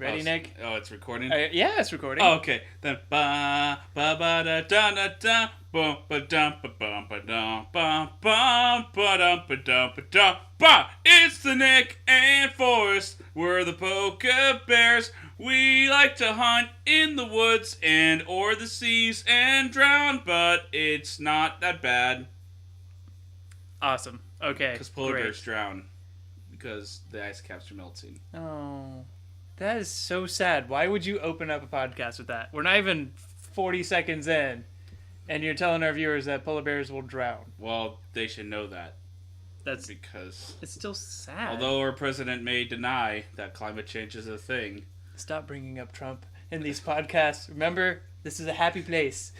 Ready, Nick? Oh, it's recording? Yeah, it's recording. Oh, okay. Then ba ba ba da da da da ba ba dum ba bum ba dum ba bum ba dum ba dum ba dum ba. It's the Nick and Forrest. We're the PokéBears. We like to hunt in the woods and or the seas and drown, but it's not that bad. Awesome. Okay. Because polar bears drown because the ice caps are melting. Oh, that is so sad. Why would you open up a podcast with that? We're not even 40 seconds in, and you're telling our viewers that polar bears will drown. Well, they should know that. That's because it's still sad. Although our president may deny that climate change is a thing. Stop bringing up Trump in these podcasts. Remember, this is a happy place.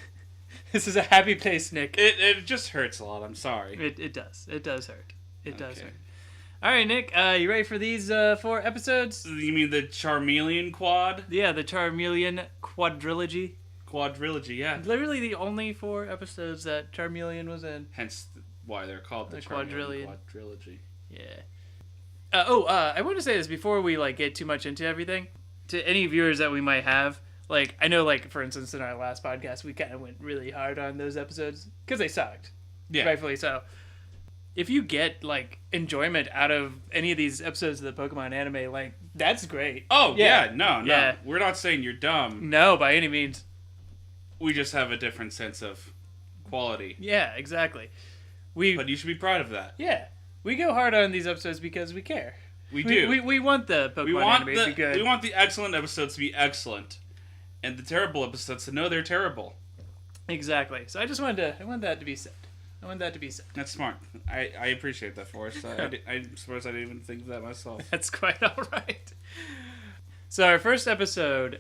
This is a happy place, Nick. It just hurts a lot. I'm sorry. It does. It does hurt. It does hurt. All right, Nick. You ready for these 4 episodes? You mean the Charmeleon quad? Yeah, the Charmeleon Quadrilogy. Quadrilogy, yeah. Literally the only 4 episodes that Charmeleon was in. Hence why they're called the Charmeleon Quadrilogy. Yeah. I want to say this before we get too much into everything. To any viewers that we might have, I know, for instance, in our last podcast, we kind of went really hard on those episodes because they sucked. Yeah. Rightfully so. If you get, enjoyment out of any of these episodes of the Pokemon anime, that's great. Oh, yeah. No. Yeah. We're not saying you're dumb. No, by any means. We just have a different sense of quality. Yeah, exactly. But you should be proud of that. Yeah. We go hard on these episodes because we care. We do. We want the Pokemon anime to be good. We want the excellent episodes to be excellent. And the terrible episodes to know they're terrible. Exactly. So I want that to be said. I want that to be said. That's smart. I appreciate that, Forrest. I suppose I didn't even think of that myself. That's quite all right. So our first episode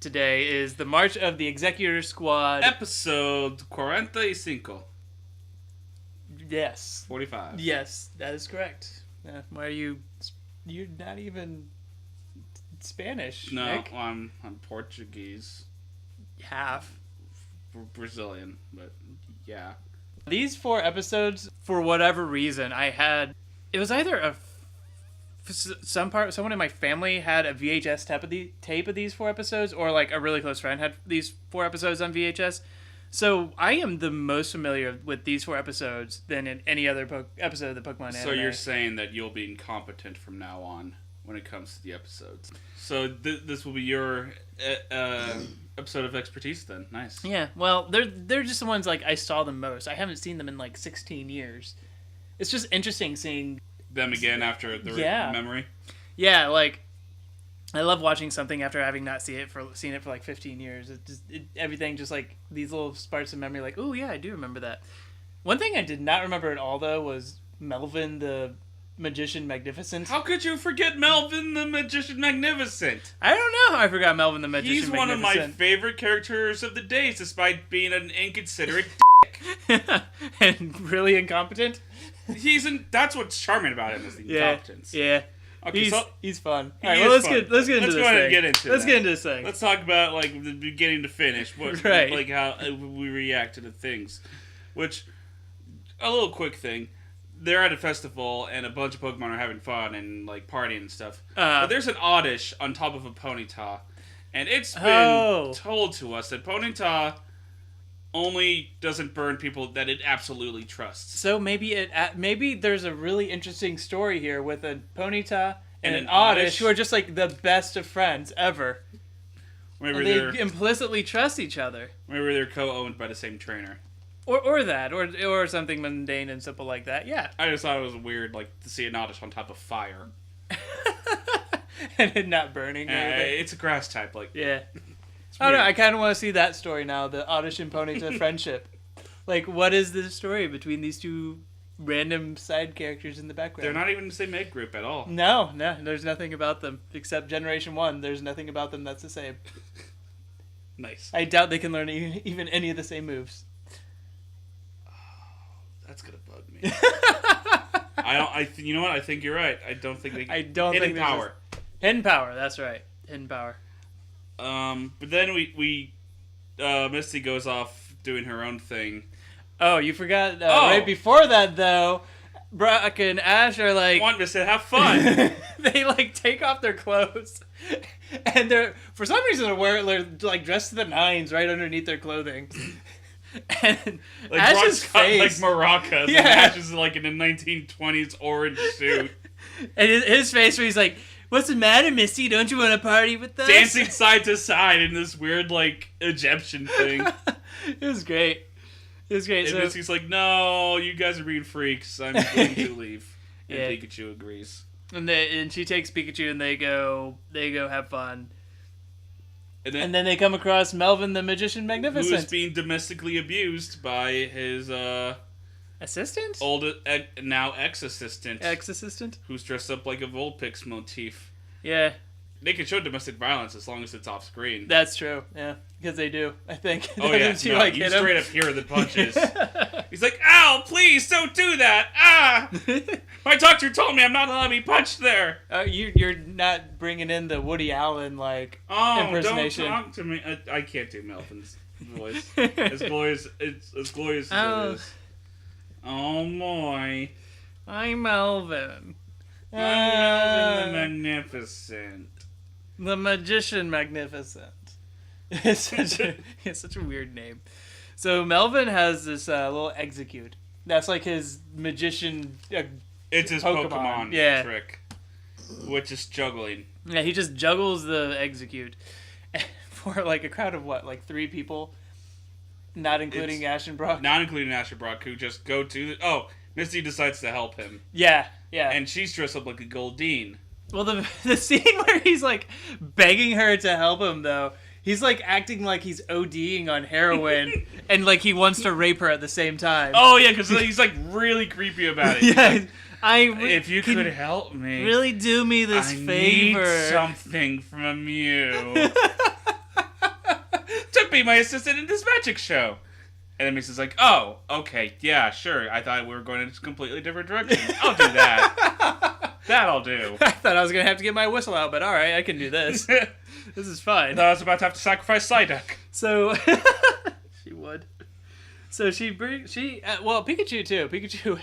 today is the March of the Exeggutor Squad. Episode 45. Yes. 45. Yes, that is correct. Why are you... You're not even Spanish, No, Nick. well, I'm Portuguese. Half. Brazilian, but yeah. These 4 episodes, for whatever reason, it was either someone in my family had a VHS tape of these 4 episodes, or a really close friend had these 4 episodes on VHS. So I am the most familiar with these 4 episodes than in any other episode of the Pokemon anime. So you're saying that you'll be incompetent from now on when it comes to the episodes. So this will be your episode of expertise then. Nice. Yeah, well, they're just the ones I saw the most. I haven't seen them in 16 years. It's just interesting seeing them again after the memory. Yeah, I love watching something after having not seen it for 15 years. Everything just these little sparks of memory. Oh yeah, I do remember that. One thing I did not remember at all though was Melvin the Magician Magnificent. How could you forget Melvin the Magician Magnificent? I don't know how I forgot Melvin the Magician Magnificent. He's one of my favorite characters of the days, despite being an inconsiderate dick. And really incompetent? That's what's charming about him, is the incompetence. Yeah. Okay, he's fun. All right, well, let's get into this thing. Let's get into this thing. Let's talk about the beginning to finish, right? How we reacted to things. Which, a little quick thing, they're at a festival and a bunch of Pokemon are having fun and partying and stuff. But there's an Oddish on top of a Ponyta, and it's been told to us that Ponyta only doesn't burn people that it absolutely trusts. So maybe there's a really interesting story here with a Ponyta and an Oddish who are just the best of friends ever. Maybe they implicitly trust each other. Maybe they're co-owned by the same trainer. Or something mundane and simple like that. Yeah. I just thought it was weird, to see an Oddish on top of fire. And it not burning. It's a grass type, yeah. I don't know. I kind of want to see that story now. The Oddish and Ponyta friendship. What is the story between these 2 random side characters in the background? They're not even in the same egg group at all. No. There's nothing about them except Generation 1. There's nothing about them that's the same. Nice. I doubt they can learn even any of the same moves. Oh, that's gonna bug me. You know what? I think you're right. I don't think they. Hidden power. Hidden power. That's right. Hidden power. But then we Misty goes off doing her own thing. Oh, you forgot right before that though. Brock and Ash are like... Want us to have fun. They, like, take off their clothes. And they're... For some reason, they're, like, dressed to the nines right underneath their clothing. And like Ash's face... like maracas. Yeah. And Ash is, like, in a 1920s orange suit. And his face where he's like, what's the matter, Misty? Don't you want to party with us? Dancing side to side in this weird, like, Egyptian thing. It was great. It was great. And So Misty's like, no, you guys are being freaks. I'm going to leave. And Yeah. Pikachu agrees. and she takes Pikachu and they go have fun. And then they come across Melvin the Magician Magnificent. who is being domestically abused by his Assistant? old now ex-assistant. Ex-assistant? Who's dressed up like a Vulpix motif. Yeah, They can show domestic violence as long as it's off screen. that's true. Yeah, because they do, I think. Oh yeah, Doesn't she, no, like, you hit him? straight up hear the punches. He's like, ow, please don't do that. Ah! My doctor told me I'm not allowed to be punched there. You're not bringing in the Woody Allen, like, Oh, impersonation. don't talk to me. I can't do Melvin's voice. As glorious as Oh. it is. Oh, boy. I'm Melvin. I'm Melvin the Magnificent. The Magician Magnificent. It's such a weird name. So Melvin has this little Exeggutor. That's like his magician It's his Pokemon Yeah. trick, which is juggling. Yeah, he just juggles the Exeggutor for like a crowd of what, like 3 people? Not including Ash and Brock? Not including Ash and Brock, who just go to the... Oh, Misty decides to help him. Yeah. And she's dressed up like a Goldeen. Well, the scene where he's like begging her to help him, though, he's like acting like he's ODing on heroin and like he wants to rape her at the same time. Oh, yeah, because he's like really creepy about it. Yeah. If you could help me. Really do me this I favor. need something from you. To be my assistant in this magic show. And then Misty's like, oh, okay, yeah, sure. I thought we were going in a completely different direction. I'll do that. That I'll do. I thought I was going to have to get my whistle out, but alright, I can do this. This is fine. I thought I was about to have to sacrifice Psyduck. So, she would. So well, Pikachu too. Pikachu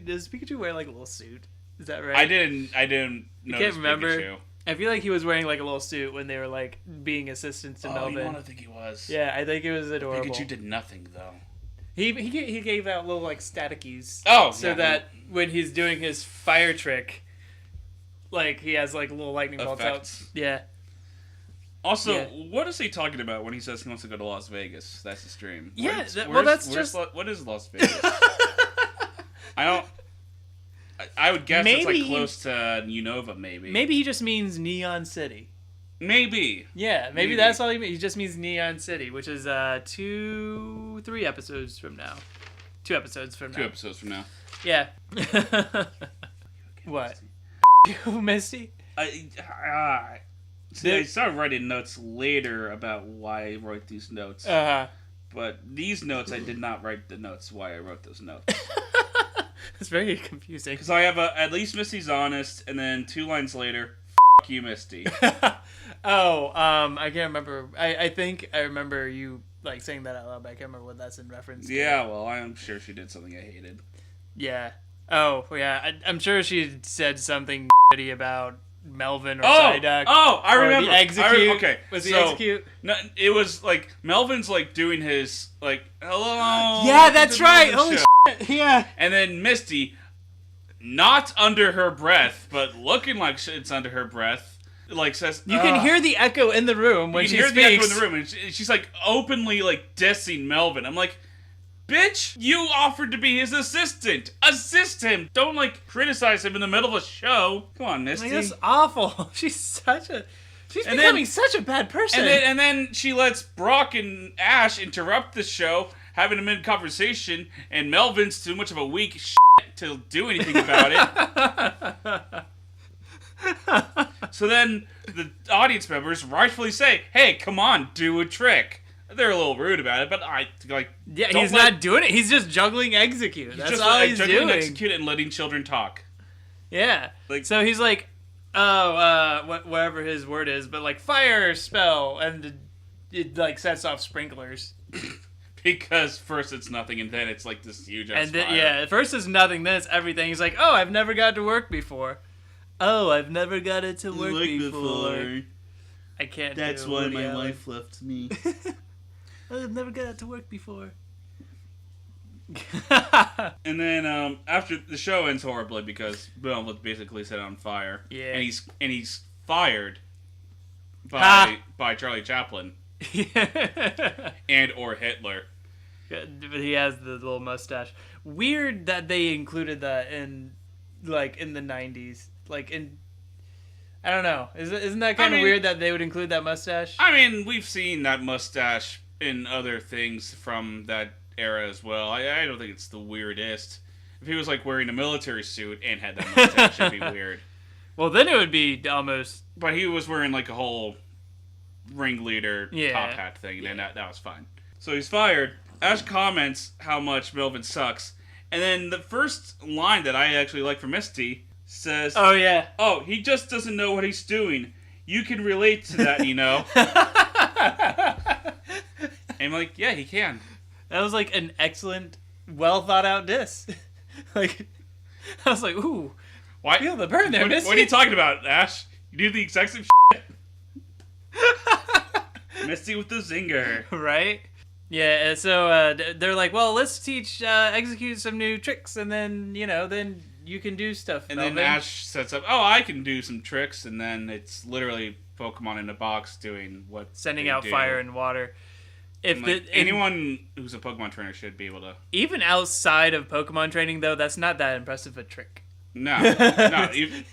does Pikachu wear like a little suit? Is that right? I didn't notice can't remember. Pikachu. I feel like he was wearing like a little suit when they were like being assistants to Melvin. You want to think he was. Yeah, I think it was adorable. Pikachu did nothing, though. He gave out little like statikies. Oh, so yeah, that when he's doing his fire trick, like he has like little lightning bolts out. Effects. Yeah. Also, Yeah. what is he talking about when he says he wants to go to Las Vegas? That's his dream. Yeah, What is Las Vegas? I don't... I would guess it's like close to Unova, maybe. Maybe he just means Neon City. Maybe. Yeah, maybe that's all he means. He just means Neon City, which is 3 episodes from now. 2 episodes from now. 2 episodes from now. Yeah. What? You, Misty? I started writing notes later about why I wrote these notes. Uh-huh. But these notes, I did not write the notes why I wrote those notes. It's very confusing. Because I have at least Misty's honest, and then 2 lines later, F you, Misty. I can't remember. I think I remember you like saying that out loud, but I can't remember what that's in reference to. Yeah, well, I'm sure she did something I hated. Yeah. Oh, yeah. I'm sure she said something shitty about Melvin or Psyduck. Oh, I remember. The Exeggutor. Okay. Was the Exeggutor? No, it was like Melvin's like doing his like hello. Yeah, that's to the right. Melvin Holy show. shit. Yeah. And then Misty, not under her breath, but looking like it's under her breath, like says You can hear the echo in the room when she speaks. You can hear the echo in the room, and she's like openly like dissing Melvin. I'm like, bitch, you offered to be his assistant. Assist him. Don't like criticize him in the middle of a show. Come on, Misty. Like, that's awful. She's becoming such a bad person. And then she lets Brock and Ash interrupt the show, having a mid-conversation, and Melvin's too much of a weak shit to do anything about it. So then the audience members rightfully say, hey, come on, do a trick. They're a little rude about it, but he's not doing it. He's just juggling Exeggutor. That's all he's doing. Execute and letting children talk. Yeah. So he's like, whatever his word is, but like fire spell, and it like sets off sprinklers. Because first it's nothing, and then it's like this huge ass And then, fire. yeah, at first it's nothing, then it's everything. He's like, oh, I've never got to work before. Oh, I've never got it to work before. I can't That's do why Woody my Allen. wife left me. I've never got it to work before. And then after the show ends horribly because Bill was basically set on fire. Yeah. And he's fired by Charlie Chaplin and or Hitler. But he has the little mustache. Weird that they included that in the 90s. I don't know. Isn't that kind of weird that they would include that mustache? I mean, we've seen that mustache in other things from that era as well. I don't think it's the weirdest. If he was like wearing a military suit and had that mustache, it'd be weird. Well, then it would be almost... But he was wearing like a whole ringleader top hat thing, and that was fine. So he's fired. Ash comments how much Melvin sucks. And then the first line that I actually like from Misty says, oh, yeah. Oh, he just doesn't know what he's doing. You can relate to that, you know. And I'm like, yeah, he can. That was like an excellent, well thought out diss. I was like, ooh, Why? feel the burn there, Misty. What are you talking about, Ash? You do the exact same shit. Misty with the zinger. Right? Yeah, so they're like, well, let's execute some new tricks, and then, then you can do stuff. And Melvin. then Ash sets up, oh, I can do some tricks, and then it's literally Pokemon in a box doing what Sending they out do. fire and water. Anyone who's a Pokemon trainer should be able to. Even outside of Pokemon training, though, that's not that impressive a trick. No. Even,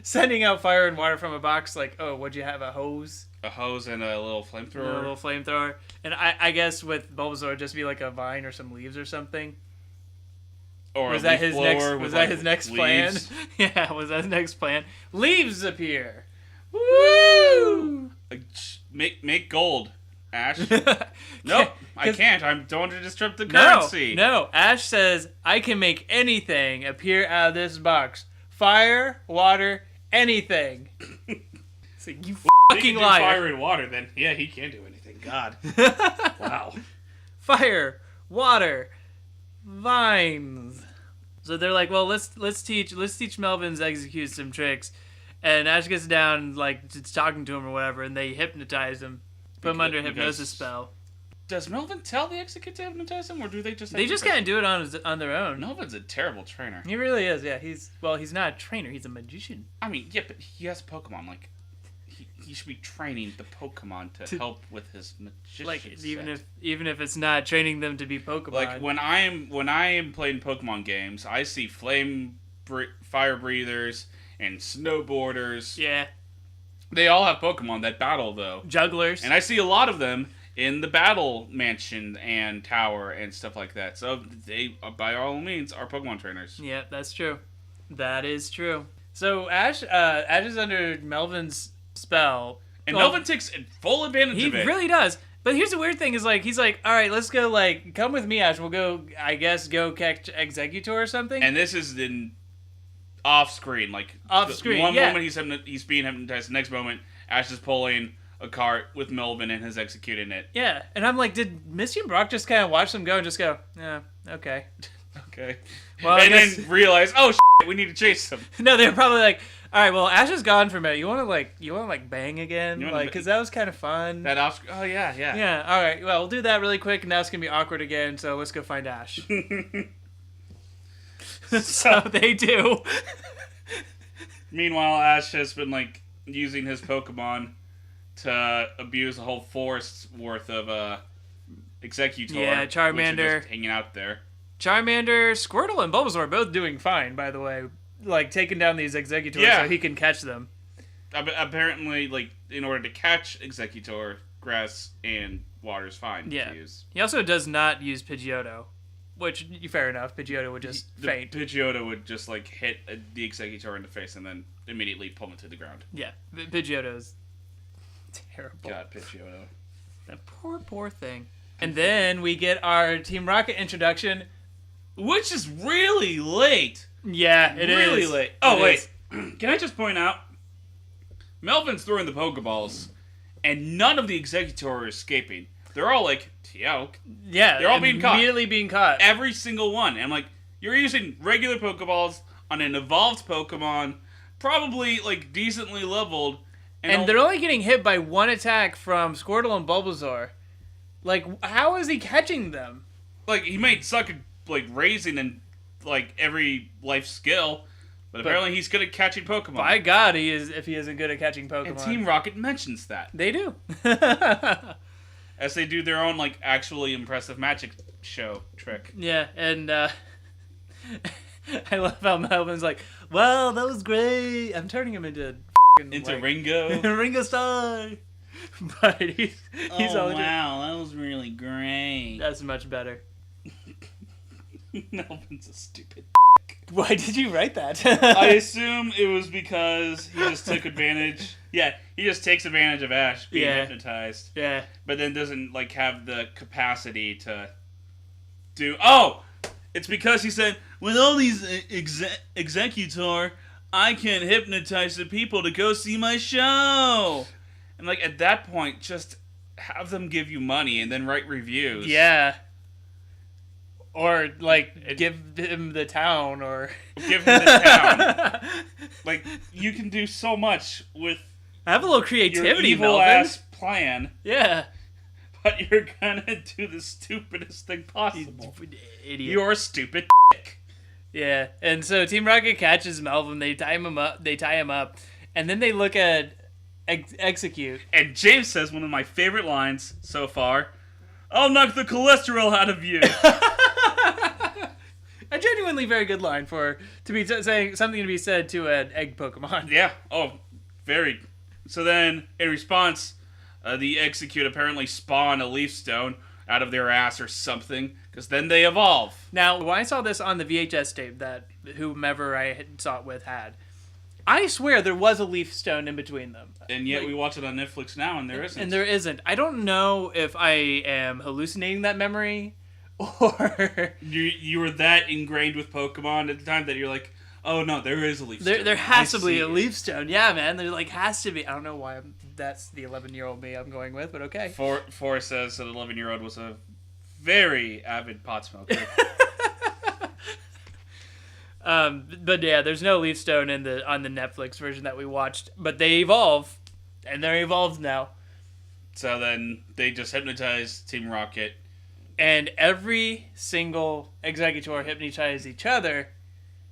Sending out fire and water from a box, like, oh, what'd you have, a hose? a hose and a little flamethrower. A little flamethrower. And I guess with Bulbasaur, it'd just be like a vine or some leaves or something. Or Was a that leaf his next? blower Was with, that like, his next leaves. plan? Yeah, was that his next plan? Leaves appear. Woo! Make gold, Ash. Nope, I can't. I don't want to disrupt the currency. No. Ash says I can make anything appear out of this box. Fire, water, anything. It's like, you He fucking can do liar. fire and water, then yeah, he can do anything. God. Wow. Fire, water, vines. So they're like, well, let's teach Melvin to execute some tricks. And Ash gets down, like, just talking to him or whatever, and they hypnotize him. Put him under a hypnosis spell. Does Melvin tell the Exeggutor to hypnotize him, or do they just? They just kind of do it on their own. Melvin's a terrible trainer. He really is. Yeah, he's not a trainer. He's a magician. I mean, yeah, but he has Pokemon. Like, he should be training the Pokemon to help with his magician. Like even if it's not training them to be Pokemon. Like when I am playing Pokemon games, I see fire breathers and snowboarders. Yeah. They all have Pokemon that battle though. Jugglers. And I see a lot of them in the battle mansion and tower and stuff like that. So they, by all means, are Pokemon trainers. Yeah, that's true. That is true. So Ash is under Melvin's spell. And Melvin takes full advantage of it. He really does. But here's the weird thing is, like, he's like, all right, let's go, like, come with me, Ash. We'll go, I guess, go catch Exeggutor or something. And this is in off-screen. Like, Off-screen, one yeah. moment he's being hypnotized. The next moment, Ash is pulling a cart with Melvin and his executing it. Yeah. And I'm like, did Misty and Brock just kind of watch them go and just go, yeah, okay. Okay. Well, then realize, oh, shit, we need to chase them. No, they're probably like, all right, well, Ash is gone for a minute. You want to bang again? Like, because that was kind of fun. Oh, yeah. Yeah, all right. Well, we'll do that really quick, and now it's going to be awkward again, so let's go find Ash. So they do. Meanwhile, Ash has been, like, using his Pokemon to abuse a whole forest's worth of Exeggutor. Yeah, Charmander. Which are just hanging out there. Charmander, Squirtle, and Bulbasaur are both doing fine, by the way. Like, taking down these Exeggutors so he can catch them. Apparently, like, in order to catch Exeggutor, grass and water is fine to use. He also does not use Pidgeotto, which, fair enough, Pidgeotto would just faint. Pidgeotto would just, like, hit the Exeggutor in the face and then immediately pull him to the ground. Yeah, Pidgeotto's terrible. God, Pidgeotto. That poor thing. And then we get our Team Rocket introduction. Which is really late. Yeah, it is. Really late. Oh, wait. Can I just point out? Melvin's throwing the Pokeballs, and none of the Exeggutor are escaping. they're all like, yeah, Yeah, they're all being caught. Immediately being caught. Every single one. And I'm like, you're using regular Pokeballs on an evolved Pokemon, probably like decently leveled. And they're only getting hit by one attack from Squirtle and Bulbasaur. Like, how is he catching them? Like, he might suck at, like, raising and, like, every life skill, but apparently he's good at catching Pokemon. By God, he is. If he isn't good at catching Pokemon. And Team Rocket mentions that. They do. As they do their own, like, actually impressive magic show trick. Yeah, and I love how Melvin's like, well, that was great. I'm turning him into Ringo. Ringo Starr. But he's oh, wow, that was really great. That's much better. Melvin's a stupid Why did you write that? I assume it was because he just took advantage. Yeah, he just takes advantage of Ash being hypnotized. Yeah. But then doesn't, like, have the capacity to do... Oh! It's because he said, with all these Exeggutor, I can hypnotize the people to go see my show! And, like, at that point, just have them give you money and then write reviews. Yeah. Or, like, give him the town, or... Give him the town. Like, you can do so much with... Have a little creativity, your Melvin. evil-ass plan. Yeah. But you're gonna do the stupidest thing possible. Idiot. You're a stupid dick. Yeah. And so Team Rocket catches Melvin, they tie him up, and then they look at Execute. And James says one of my favorite lines so far, I'll knock the cholesterol out of you. A genuinely very good line to be saying something to be said to an egg Pokemon. Yeah. Oh, very. So then, in response, the Execute apparently spawn a Leaf Stone out of their ass or something, because then they evolve. Now, when I saw this on the VHS tape that whomever I saw it with had, I swear there was a Leaf Stone in between them. And yet we watch it on Netflix now, and there isn't. And there isn't. I don't know if I am hallucinating that memory, or... You were that ingrained with Pokemon at the time that you're like, oh no, there is a Leaf Stone. There has to be a Leaf Stone. Yeah, man. There has to be. I don't know why that's the 11-year-old me I'm going with, but okay. Forrest says that 11-year-old was a very avid pot smoker. But yeah, there's no Leaf Stone on the Netflix version that we watched, but they evolve, and they're evolved now. So then they just hypnotize Team Rocket. And every single Exeggutor hypnotizes each other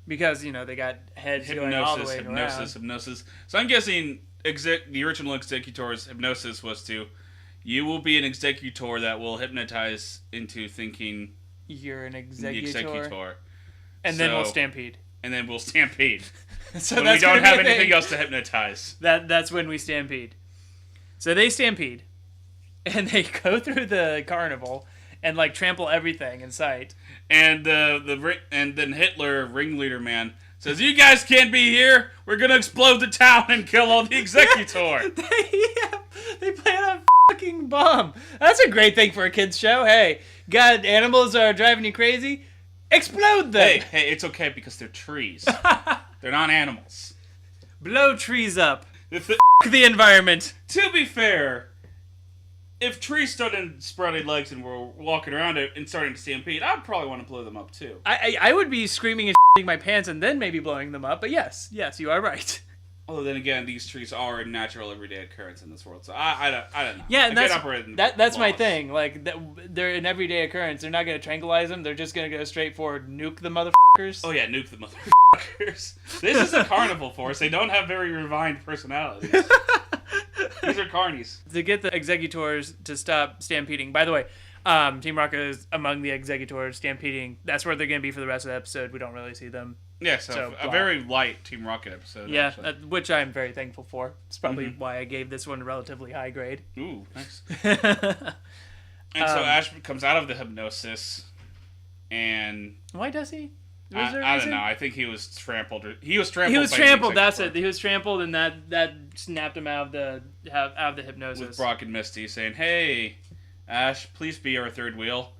because, they got heads going all the way around. Hypnosis. So I'm guessing the original Exeggutor's hypnosis was you will be an Exeggutor that will hypnotize into thinking you're an Exeggutor. And so, then we'll stampede. So when we don't have anything else to hypnotize. That's when we stampede. So they stampede. And they go through the carnival and trample everything in sight. And and then Hitler, ringleader man, says, "You guys can't be here. We're gonna explode the town and kill all the Exeggutor." They plant a fucking bomb. That's a great thing for a kids show. Hey, God, animals are driving you crazy. Explode them. Hey, it's okay because they're trees. They're not animals. Blow trees up. The environment. To be fair, if trees started spreading legs and were walking around it and starting to stampede, I'd probably want to blow them up too. I would be screaming and shitting my pants and then maybe blowing them up, but yes, you are right. Although then again, these trees are a natural everyday occurrence in this world, so I don't know. Yeah, and that's my thing. They're an everyday occurrence. They're not going to tranquilize them. They're just going to go straight forward, nuke the motherfuckers. Oh yeah, nuke the motherfuckers. This is a carnival force. They don't have very refined personalities. These are carnies. To get the Exeggutors to stop stampeding. By the way, Team Rocket is among the Exeggutors stampeding. That's where they're going to be for the rest of the episode. We don't really see them. Yeah, so a very light Team Rocket episode. Yeah, which I'm very thankful for. It's probably why I gave this one a relatively high grade. Ooh, nice. And so Ash comes out of the hypnosis, and... Why does he? I don't know. I think he was trampled. He was trampled. That's it. He was trampled, and that snapped him out of the hypnosis. With Brock and Misty saying, "Hey, Ash, please be our third wheel."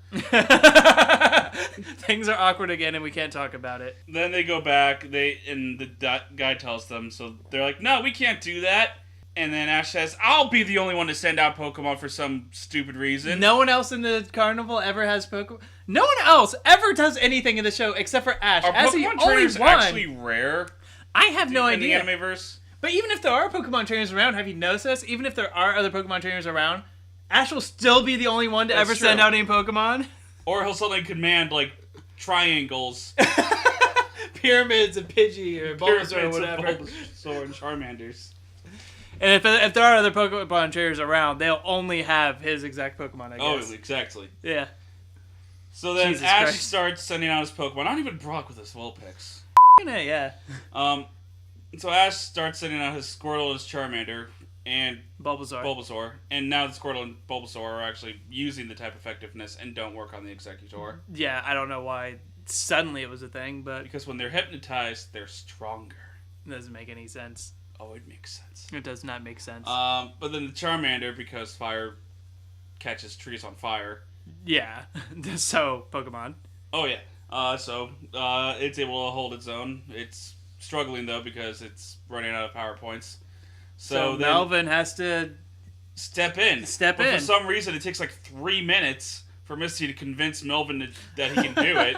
Things are awkward again, and we can't talk about it. Then they go back. And the guy tells them. So they're like, "No, we can't do that." And then Ash says, I'll be the only one to send out Pokemon for some stupid reason. No one else in the carnival ever has Pokemon. No one else ever does anything in the show except for Ash. Are As Pokemon the only trainers one. actually rare? I have no idea. In the Animeverse? But even if there are Pokemon trainers around, have you noticed this? Even if there are other Pokemon trainers around, Ash will still be the only one to ever send out any Pokemon. Or he'll suddenly command, like, triangles. Pyramids of Pidgey or Bulbasaur or whatever. Bulbasaur and Charmanders. And if there are other Pokemon trainers around, they'll only have his exact Pokemon, I guess. Oh, exactly. Yeah. So then Jesus Ash Christ. starts sending out his Pokemon. Not even Brock with his Vulpix. Yeah. So Ash starts sending out his Squirtle, his Charmander, and Bulbasaur. And now the Squirtle and Bulbasaur are actually using the type effectiveness and don't work on the Exeggutor. Yeah, I don't know why suddenly it was a thing, but... Because when they're hypnotized, they're stronger. It doesn't make any sense. Oh, it makes sense. It does not make sense. But then the Charmander, because fire catches trees on fire. Yeah. So, Pokemon. Oh, yeah. It's able to hold its own. It's struggling, though, because it's running out of power points. So then Melvin has to... Step in. But for some reason, it takes like 3 minutes for Misty to convince Melvin that he can do it.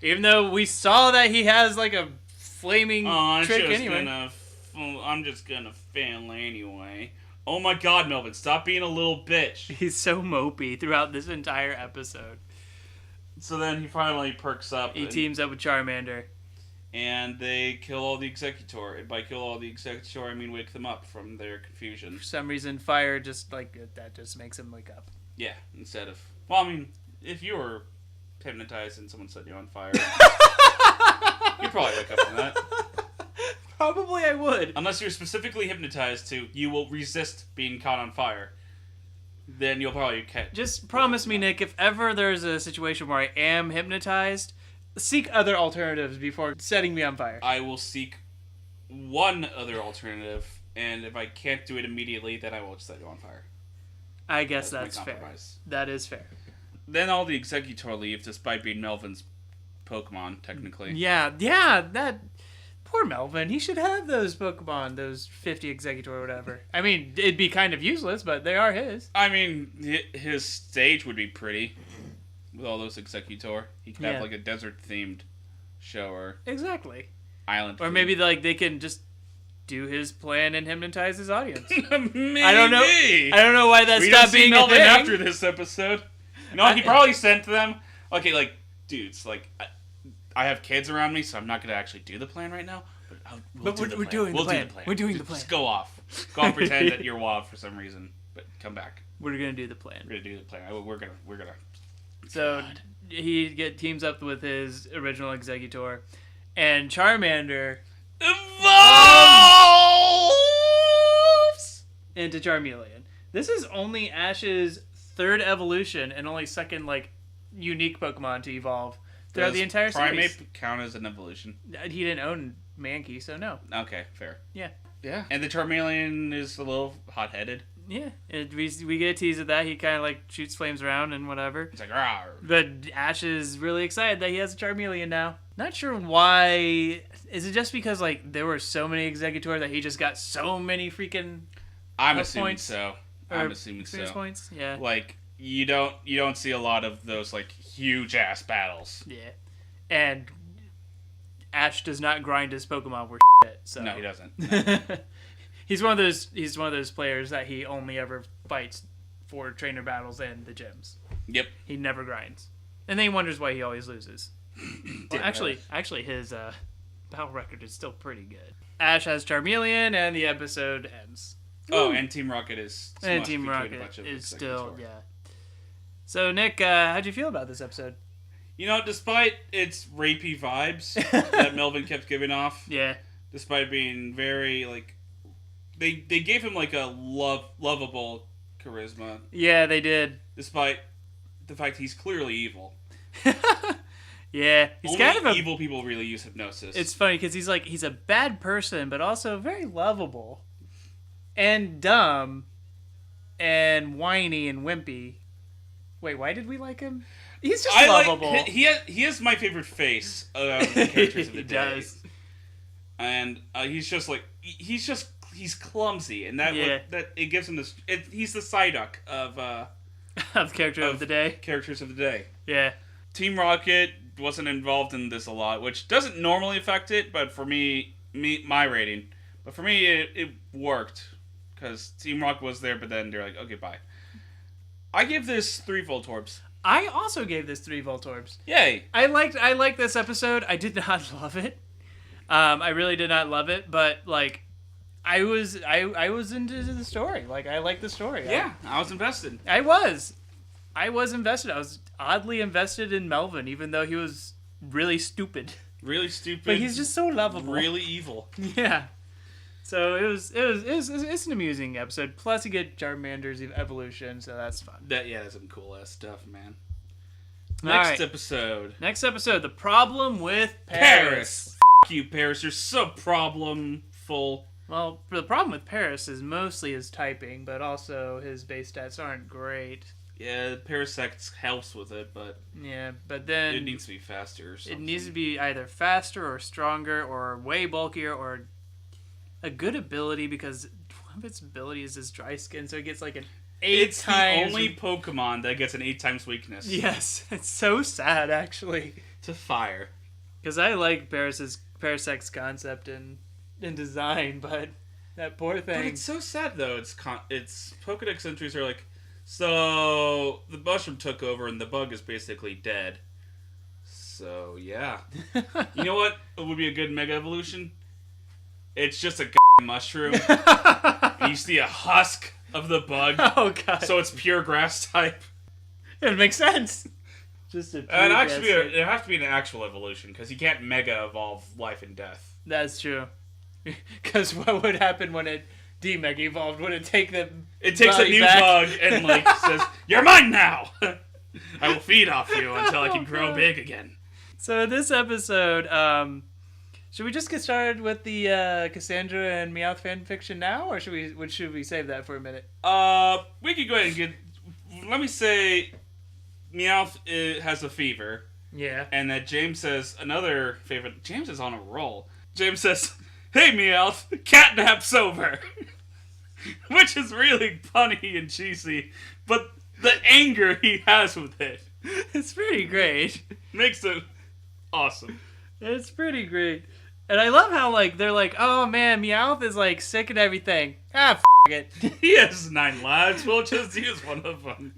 Even though we saw that he has, like, a flaming trick anyway. I'm just gonna fail anyway. Oh my god, Melvin, stop being a little bitch. He's so mopey throughout this entire episode. So then he finally perks up. He teams up with Charmander. And they kill all the Exeggutor. And by kill all the Exeggutor, I mean wake them up from their confusion. For some reason, fire just, like, that just makes him wake up. Yeah, instead of... Well, I mean, if you were hypnotized and someone set you on fire, you'd probably wake up from that. Probably I would. Unless you're specifically hypnotized to, you will resist being caught on fire. Then you'll probably catch... Just promise me, Nick, if ever there's a situation where I am hypnotized, seek other alternatives before setting me on fire. I will seek one other alternative, and if I can't do it immediately, then I will set you on fire. I guess that's fair. That is fair. Then all the Exeggutor leave, despite being Melvin's Pokemon, technically. Yeah, that... Poor Melvin. He should have those Pokemon, those 50 Exeggutor or whatever. I mean, it'd be kind of useless, but they are his. I mean, his stage would be pretty with all those Exeggutor. He could have like a desert-themed show or exactly island. Or maybe like they can just do his plan and hypnotize his audience. Maybe. I don't know why that stopped being Melvin a thing. after this episode. No, he probably sent them. Okay, like dudes, like. I have kids around me, so I'm not going to actually do the plan right now. But we're doing the plan. We're doing the plan. Just go off. Go off, pretend that you're WoW for some reason, but come back. We're going to do the plan. We're going to do the plan. We're going to. So he teams up with his original Exeggutor, and Charmander evolves into Charmeleon. This is only Ash's third evolution and only second like unique Pokemon to evolve. Throughout the entire series. Primate count as an evolution? He didn't own Mankey, so no. Okay, fair. Yeah. Yeah. And the Charmeleon is a little hot-headed. Yeah. We get a tease of that. He kind of like shoots flames around and whatever. It's like, rawr. But Ash is really excited that he has a Charmeleon now. Not sure why. Is it just because like there were so many Exeggutor that he just got so many freaking I'm assuming points? So. I'm assuming so. Points? Yeah. Like, you don't see a lot of those like huge ass battles. Yeah, and Ash does not grind his Pokemon worth shit. So no, he doesn't. No. He's one of those players that he only ever fights for trainer battles and the gyms. Yep. He never grinds, and then he wonders why he always loses. Well, actually, his battle record is still pretty good. Ash has Charmeleon, and the episode ends. Oh, and Team Rocket is. And Team Rocket is still So, Nick, how'd you feel about this episode? You know, despite its rapey vibes that Melvin kept giving off, despite being very, like, they gave him, like, a lovable charisma. Yeah, they did. Despite the fact he's clearly evil. Yeah. He's Only kind of evil people really use hypnosis. It's funny, because he's a bad person, but also very lovable. And dumb. And whiny and wimpy. Wait, why did we like him? He's just lovable. He has my favorite face of the characters of the day. Does. And he's just he's clumsy, and that it gives him this. He's the Psyduck of of character of the day. Characters of the day. Yeah. Team Rocket wasn't involved in this a lot, which doesn't normally affect it, but for my rating. But for me, it worked because Team Rocket was there, but then they're like, okay, bye. I give this 3 Voltorbs. I also gave this 3 Voltorbs. Yay! I liked this episode. I did not love it. I really did not love it, but like, I was into the story. Like, I liked the story. Yeah, I was invested. I was invested. I was oddly invested in Melvin, even though he was really stupid. Really stupid. But he's just so lovable. Really evil. Yeah. So it's an amusing episode. Plus, you get Charmander's evolution, so that's fun. That's some cool ass stuff, man. Next episode, the problem with Paris. F*** you, Paris. You're so problemful. Well, the problem with Paris is mostly his typing, but also his base stats aren't great. Yeah, Parasect helps with it, but then it needs to be faster or something. It needs to be either faster or stronger or way bulkier or a good ability, because one of its abilities is dry skin, so it gets like an 8 times. It's the only Pokemon that gets an 8 times weakness. Yes, it's so sad actually. To fire. Because I like Parasect's concept and design, but that poor thing. But it's so sad though. It's Pokedex entries are like, so the mushroom took over and the bug is basically dead. So yeah. You know what would be a good Mega Evolution? It's just a mushroom. And you see a husk of the bug. Oh god. So it's pure grass type. It makes sense. Just a pure it has to be an actual evolution, because you can't Mega Evolve Life and Death. That's true. Because what would happen when it D-Mega evolved? Would it take the It takes a new bug and like says, "You're mine now. I will feed off you until I can grow big again." So this episode, should we just get started with the Cassandra and Meowth fanfiction now, or should we save that for a minute? We could go ahead and get. Let me say, Meowth has a fever. Yeah. And that James says another favorite. James is on a roll. James says, "Hey Meowth, catnap's over," which is really funny and cheesy, but the anger he has with it, it's pretty great. Makes it awesome. It's pretty great. And I love how, like, they're like, oh man, Meowth is, like, sick and everything. F it. He has 9 lives. We'll just use one of them.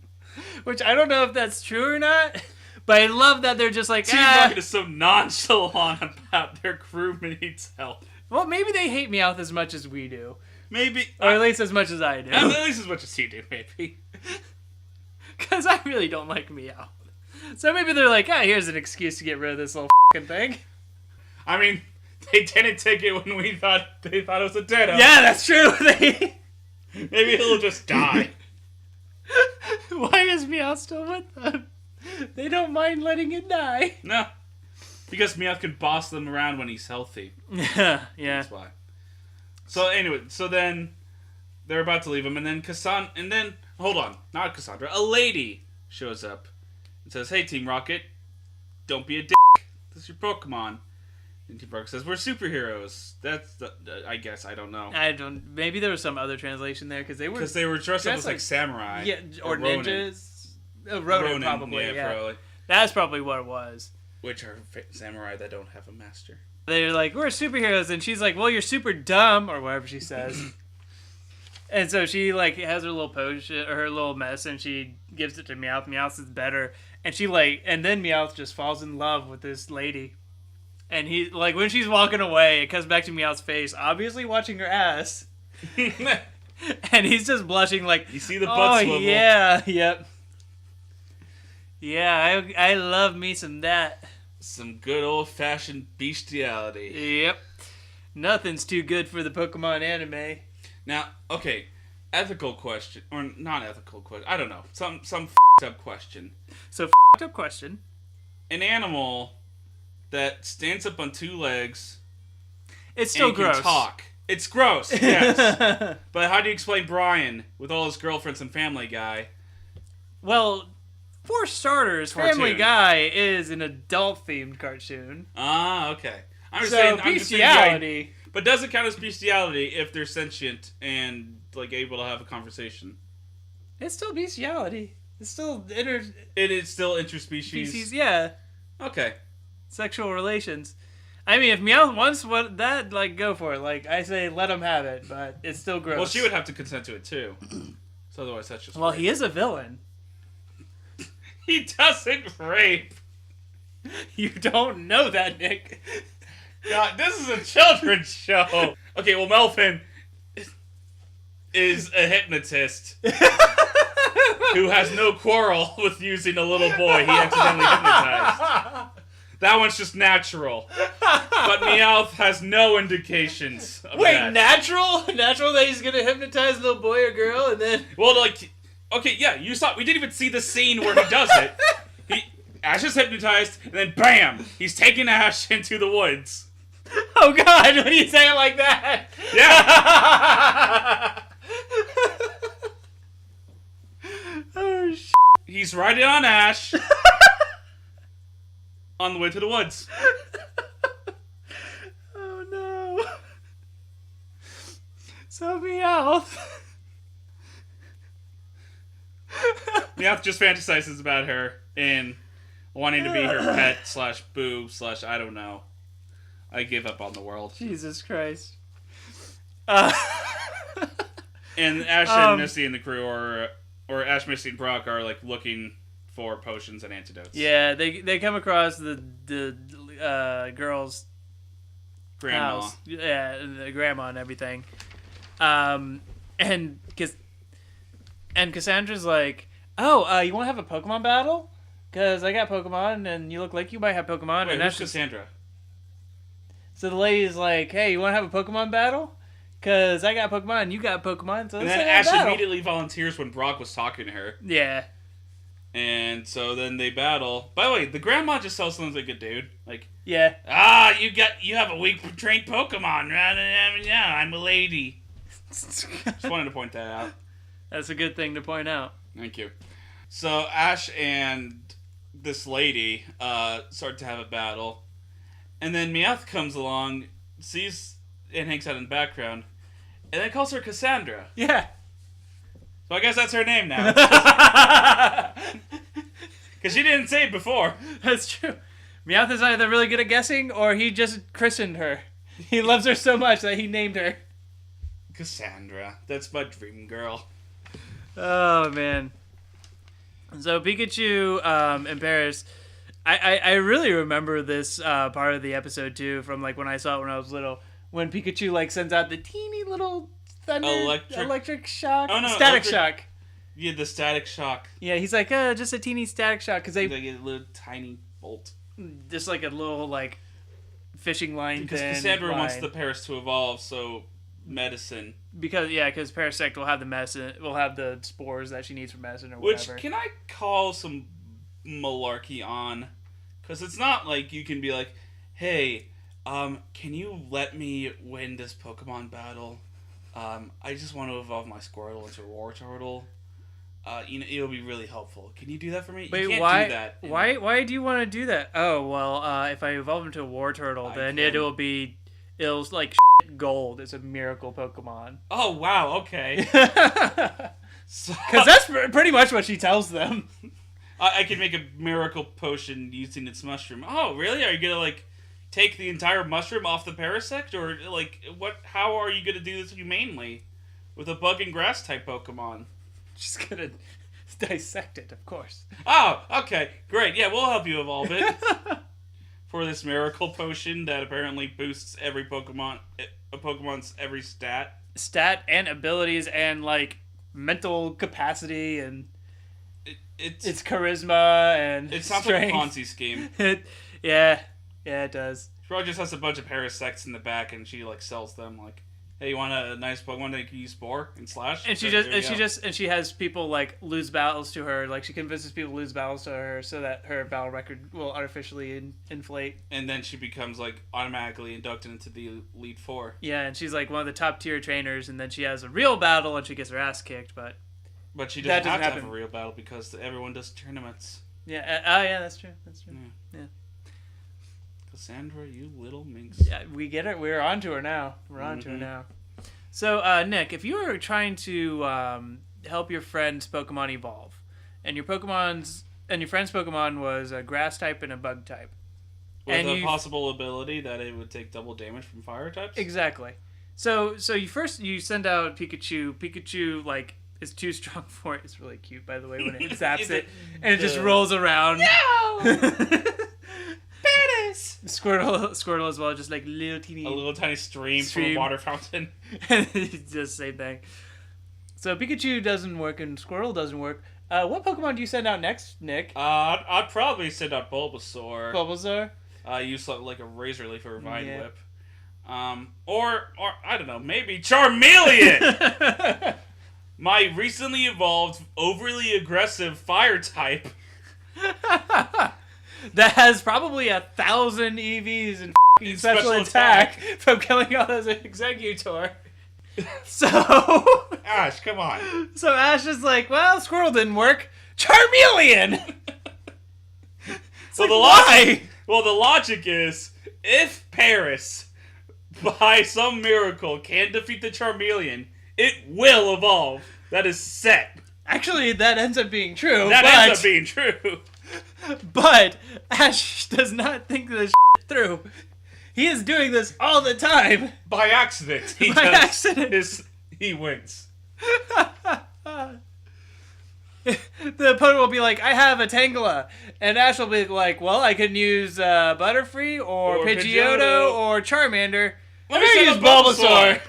Which I don't know if that's true or not, but I love that they're just like, Team Rocket is so nonchalant about their crew needs help. Well, maybe they hate Meowth as much as we do. Maybe. Or at least as much as I do. At least as much as you do, maybe. Because I really don't like Meowth. So maybe they're like, here's an excuse to get rid of this little f***ing thing. I mean, they didn't take it when they thought it was a Ditto. Yeah, that's true. Maybe he'll just die. Why is Meowth still with them? They don't mind letting it die. No. Because Meowth can boss them around when he's healthy. Yeah. That's why. So anyway, then they're about to leave him, and then hold on, not Cassandra, a lady shows up and says, "Hey, Team Rocket, don't be a dick. This is your Pokemon." And Team Rocket says, "We're superheroes." That's I guess, I don't know. Maybe there was some other translation there, because they were dressed up as like samurai. Yeah, or ninjas. Ronin, probably. Yeah, probably. That's probably what it was. Which are samurai that don't have a master. They're like, "We're superheroes," and she's like, "Well, you're super dumb," or whatever she says. And so she like has her little potion or her little medicine. She gives it to Meowth. Meowth is better, and then Meowth just falls in love with this lady. And he, like, when she's walking away, it comes back to Meowth's face, obviously watching her ass. And he's just blushing like, you see the butt swivel. Yeah, yep. Yeah, I love me some that. Some good old-fashioned bestiality. Yep. Nothing's too good for the Pokemon anime. Now, okay, ethical question, or not ethical question, I don't know, some f***ed up question. So, f***ed up question. An animal that stands up on 2 legs. It's still and gross. Can talk. It's gross, yes. But how do you explain Brian with all his girlfriends and Family Guy? Well, for starters, Family Guy is an adult-themed cartoon. Ah, okay. I'm just saying, bestiality. But does it count as bestiality if they're sentient and like able to have a conversation? It's still bestiality. It's still It is still interspecies. species, yeah. Okay. Sexual relations. I mean, if Meowth wants that, like, go for it. Like, I say let him have it, but it's still gross. Well, she would have to consent to it, too. So otherwise, that's just... Well, rape. he is a villain. He doesn't rape. You don't know that, Nick. God, this is a children's show. Okay, well, Melvin is a hypnotist who has no quarrel with using a little boy he accidentally hypnotized. That one's just natural. But Meowth has no indications of Wait, that. natural? Natural that he's gonna hypnotize a little boy or girl and then... Well, like, okay, yeah, you saw, we didn't even see the scene where he does it. Ash is hypnotized, and then BAM! He's taking Ash into the woods. Oh God, when you say it like that! Yeah! Oh, shit. He's riding on Ash on the way to the woods. Oh no. So Meowth. Meowth just fantasizes about her and wanting to be her pet / boo / I don't know. I give up on the world. Jesus Christ. And Ash and Misty and the crew or Ash, Misty, and Brock are like looking for potions and antidotes. Yeah, they come across the girl's Grandma. house. Yeah, the grandma and everything. And Cassandra's like, "Oh, you want to have a Pokemon battle? Because I got Pokemon, and you look like you might have Pokemon." Wait, and who's Cassandra? So the lady's like, "Hey, you want to have a Pokemon battle? Because I got Pokemon, and you got Pokemon, so And let's then have a Ash battle." immediately volunteers when Brock was talking to her. Yeah. And so then they battle. By the way, the grandma just sounds like a dude. Like, Yeah. you have a weak trained Pokemon. Yeah, I'm a lady. Just wanted to point that out. That's a good thing to point out. Thank you. So Ash and this lady start to have a battle. And then Meowth comes along, sees and hangs out in the background, and then calls her Cassandra. Yeah. So I guess that's her name now. Because she didn't say it before. That's true. Meowth is either really good at guessing, or he just christened her. He loves her so much that he named her. Cassandra. That's my dream girl. Oh, man. So Pikachu and Paris, I really remember this part of the episode, too, from like when I saw it when I was little. When Pikachu like sends out the teeny little thunder electric shock. Oh, no, static shock. Yeah, the static shock. Yeah, he's like, just a teeny static shock. Because they Like a little tiny bolt. just like a little like fishing line Because thin Cassandra line. wants the Paris to evolve, so medicine. Because Parasect will have the medicine, will have the spores that she needs for medicine or whatever. Which, can I call some malarkey on? Because it's not like you can be like, hey, can you let me win this Pokemon battle? I just want to evolve my Squirtle into a Wartortle. It'll be really helpful. Can you do that for me? Wait, you can't why? do that. Why do you want to do that? Oh well, if I evolve into a Wartortle, then it'll like gold. It's a miracle Pokemon. Oh wow, okay. Because that's pretty much what she tells them. I can make a miracle potion using its mushroom. Oh really? Are you gonna like take the entire mushroom off the Parasect, or like what? How are you gonna do this humanely with a bug and grass type Pokemon? She's gonna dissect it, of course. Oh, okay, great. Yeah, we'll help you evolve it for this miracle potion that apparently boosts every Pokemon, a Pokemon's every stat and abilities and like mental capacity and it's charisma and it sounds strength. like a Ponzi scheme. Yeah, it does. She probably just has a bunch of Parasects in the back, and she like sells them like, hey, you want a nice Pokemon that you can use Spore and Slash? And she has people like lose battles to her. Like she convinces people to lose battles to her so that her battle record will artificially inflate. And then she becomes like automatically inducted into the Elite Four. Yeah, and she's like one of the top tier trainers. And then she has a real battle and she gets her ass kicked. But she doesn't have to have a real battle because everyone does tournaments. Yeah. Yeah, that's true. That's true. Yeah. Cassandra, you little minx. Yeah, we get it. We're on to her now. So, Nick, if you were trying to help your friend's Pokemon evolve, and your friend's Pokemon was a grass type and a bug type, with a possible ability that it would take double damage from fire types. Exactly. So you send out Pikachu. Pikachu is too strong for it. It's really cute, by the way, when it zaps it and it just rolls around. No. Squirtle as well, just like a little tiny stream from a water fountain. It's just the same thing. So Pikachu doesn't work and Squirtle doesn't work. What Pokemon do you send out next, Nick? I'd probably send out Bulbasaur. Bulbasaur? Use something like a Razor Leaf or a Vine Whip. Or I don't know, maybe Charmeleon! My recently evolved, overly aggressive fire type. That has probably 1,000 EVs and special attack from killing all those Exeggutor. So Ash, come on. So Ash is like, well, Squirtle didn't work. Charmeleon! So why? Well, the logic is, if Paris, by some miracle, can defeat the Charmeleon, it will evolve. That is set. Actually, that ends up being true. Ends up being true. But Ash does not think this through. He is doing this all the time. By accident. He wins. The opponent will be like, I have a Tangela. And Ash will be like, well, I can use Butterfree or Pidgeotto or Charmander. Let me use Bulbasaur.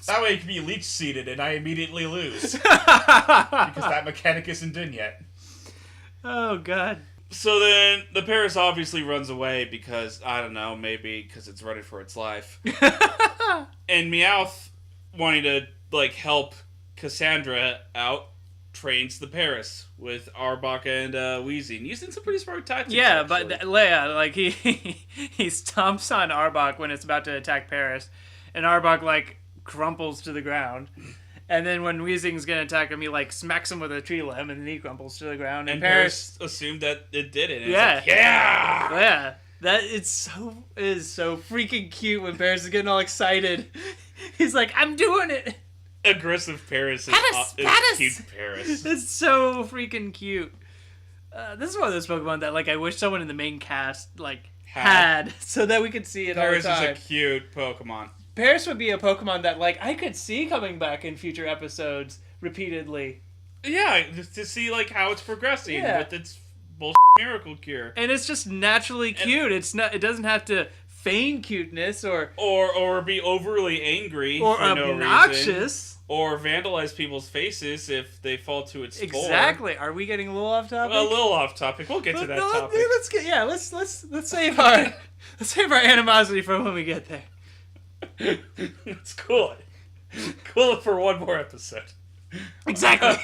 That way it can be leech seeded and I immediately lose. Because that mechanic isn't in yet. Oh, God. So then the Paris obviously runs away because, I don't know, maybe because it's running for its life. And Meowth, wanting to help Cassandra out, trains the Paris with Arbok and Weezing, using some pretty smart tactics. Yeah, actually. But Leia, he stomps on Arbok when it's about to attack Paris, and Arbok crumples to the ground. And then when Weezing's gonna attack him, he smacks him with a tree limb, and then he crumples to the ground. And Paris assumed that it did it. And yeah, it's yeah, yeah. That is so freaking cute when Paris is getting all excited. He's like, "I'm doing it." Aggressive Paris is cute. Paris. It's so freaking cute. This is one of those Pokemon that I wish someone in the main cast had so that we could see it Paris all the time. Paris is a cute Pokemon. Paris would be a Pokemon that I could see coming back in future episodes repeatedly. Yeah, just to see how it's progressing with its bullshit miracle cure. And it's just naturally cute. It doesn't have to feign cuteness or be overly angry or for obnoxious. No reason. Or vandalize people's faces if they fall to its spore. Exactly. Are we getting a little off topic? A little off topic. We'll get to that topic. Let's save our animosity for when we get there. It's cool. Cool for one more episode. Exactly.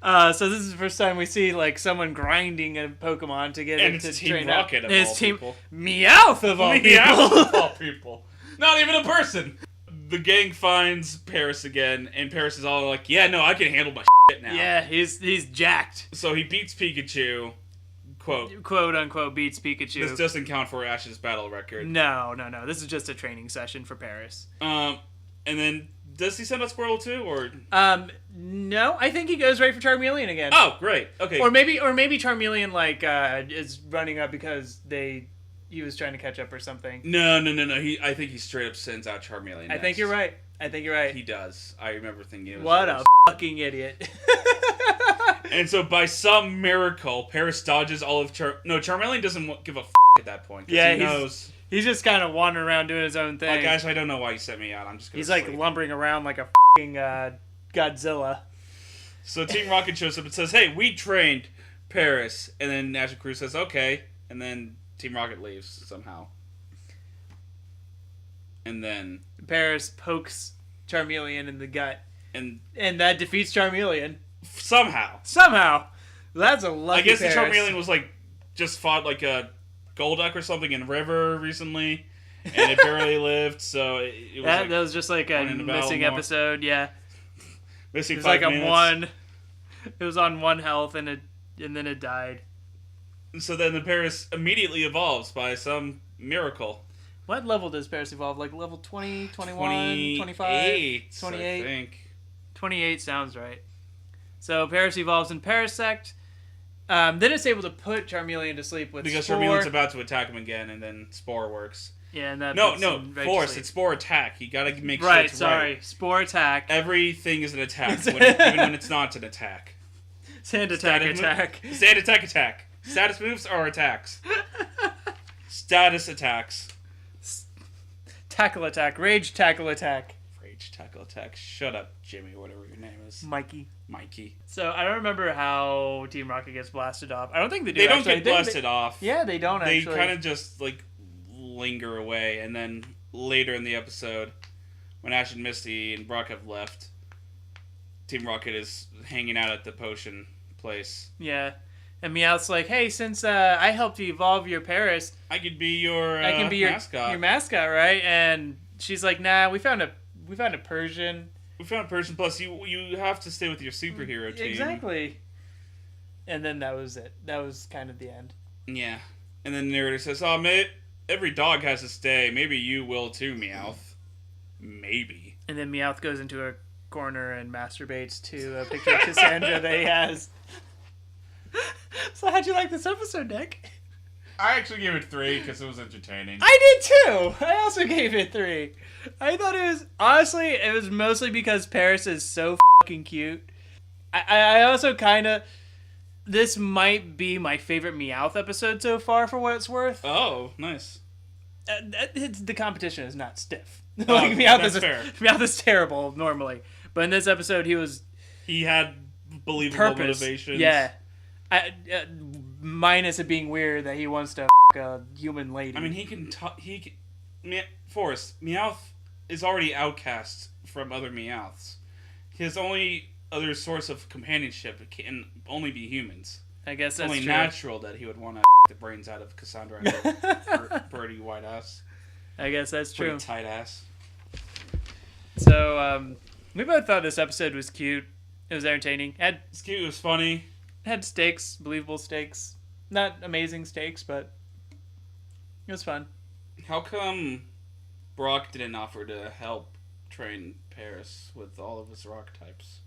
So this is the first time we see someone grinding a Pokemon to get it to train out. And it's Team Rocket Meowth of all people. Not even a person. The gang finds Paris again, and Paris is all yeah, no, I can handle my shit now. Yeah, he's jacked. So he beats Pikachu. Quote unquote beats Pikachu. This doesn't count for Ash's battle record. No. This is just a training session for Paris. And then does he send out Squirtle too, or? No, I think he goes right for Charmeleon again. Oh, great. Okay. Or maybe Charmeleon is running up because he was trying to catch up or something. No. I think he straight up sends out Charmeleon. I think you're right. He does. I remember thinking it was what a fucking idiot. And so by some miracle, Paris dodges all of Charmeleon doesn't give a at that point. Yeah, he knows. He's just kind of wandering around doing his own thing. Guys, I don't know why you sent me out. I'm just gonna He's lumbering around like a fucking Godzilla. So Team Rocket shows up and says, hey, we trained Paris. And then National Crew says, okay. And then Team Rocket leaves somehow. And then Paris pokes Charmeleon in the gut. And that defeats Charmeleon. Somehow. That's a lucky I guess Paris. the Charmeleon was just fought a Golduck or something in River recently. And it barely lived, so it was that was just a missing episode, yeah. Missing it was 5 minutes. It was on 1 health, and it it died. So then the Paris immediately evolves by some miracle. What level does Paris evolve? Like level 20, 21, 25, 28? I think. 28 sounds right. So Paris evolves in Parasect. Then it's able to put Charmeleon to sleep with because Spore. Charmeleon's about to attack him again, and then Spore works. Yeah, and that no, puts him right Force. to sleep. It's Spore attack. You gotta make sure Right, it's sorry. right. Spore attack. Everything is an attack, even when it's not an attack. Sand attack attack. Sand attack. Status moves are attacks. Status attacks. Tackle attack. Rage tackle attack. Rage tackle attack. Shut up, Jimmy, whatever your name is. Mikey. So I don't remember how Team Rocket gets blasted off. I don't think they do. They don't get blasted off. Yeah, they don't actually. They kind of just like linger away, and then later in the episode, when Ash and Misty and Brock have left, Team Rocket is hanging out at the potion place. Yeah. And Meowth's like, hey, since I helped you evolve your Paris, I could be your I can be mascot. Your mascot, right? And she's like, nah, we found a Persian. We found a Persian. Plus, you have to stay with your superhero team. Exactly. And then that was it. That was kind of the end. Yeah. And then the narrator says, "Oh, mate, every dog has its day. Maybe you will too, Meowth. Maybe." And then Meowth goes into a corner and masturbates to a picture of Cassandra that he has. So how'd you like this episode, Nick? I actually gave it 3 because it was entertaining. I did too! I also gave it 3. I thought it was... Honestly, it was mostly because Paris is so fucking cute. I also kind of... This might be my favorite Meowth episode so far, for what it's worth. Oh, nice. The competition is not stiff. Oh, Like, Meowth fair. Meowth is terrible, normally. But in this episode, He had believable motivations. Yeah. Minus it being weird that he wants to a human lady. I mean, he can talk. Forrest, Meowth is already outcast from other Meowths. His only other source of companionship can only be humans. I guess that's only true. natural that he would want to the brains out of Cassandra and her pretty white ass. I guess that's true. Pretty tight ass. So, we both thought this episode was cute. It was entertaining. It's cute. It was funny. Had stakes, believable stakes. Not amazing stakes, but it was fun. How come Brock didn't offer to help train Paris with all of his rock types?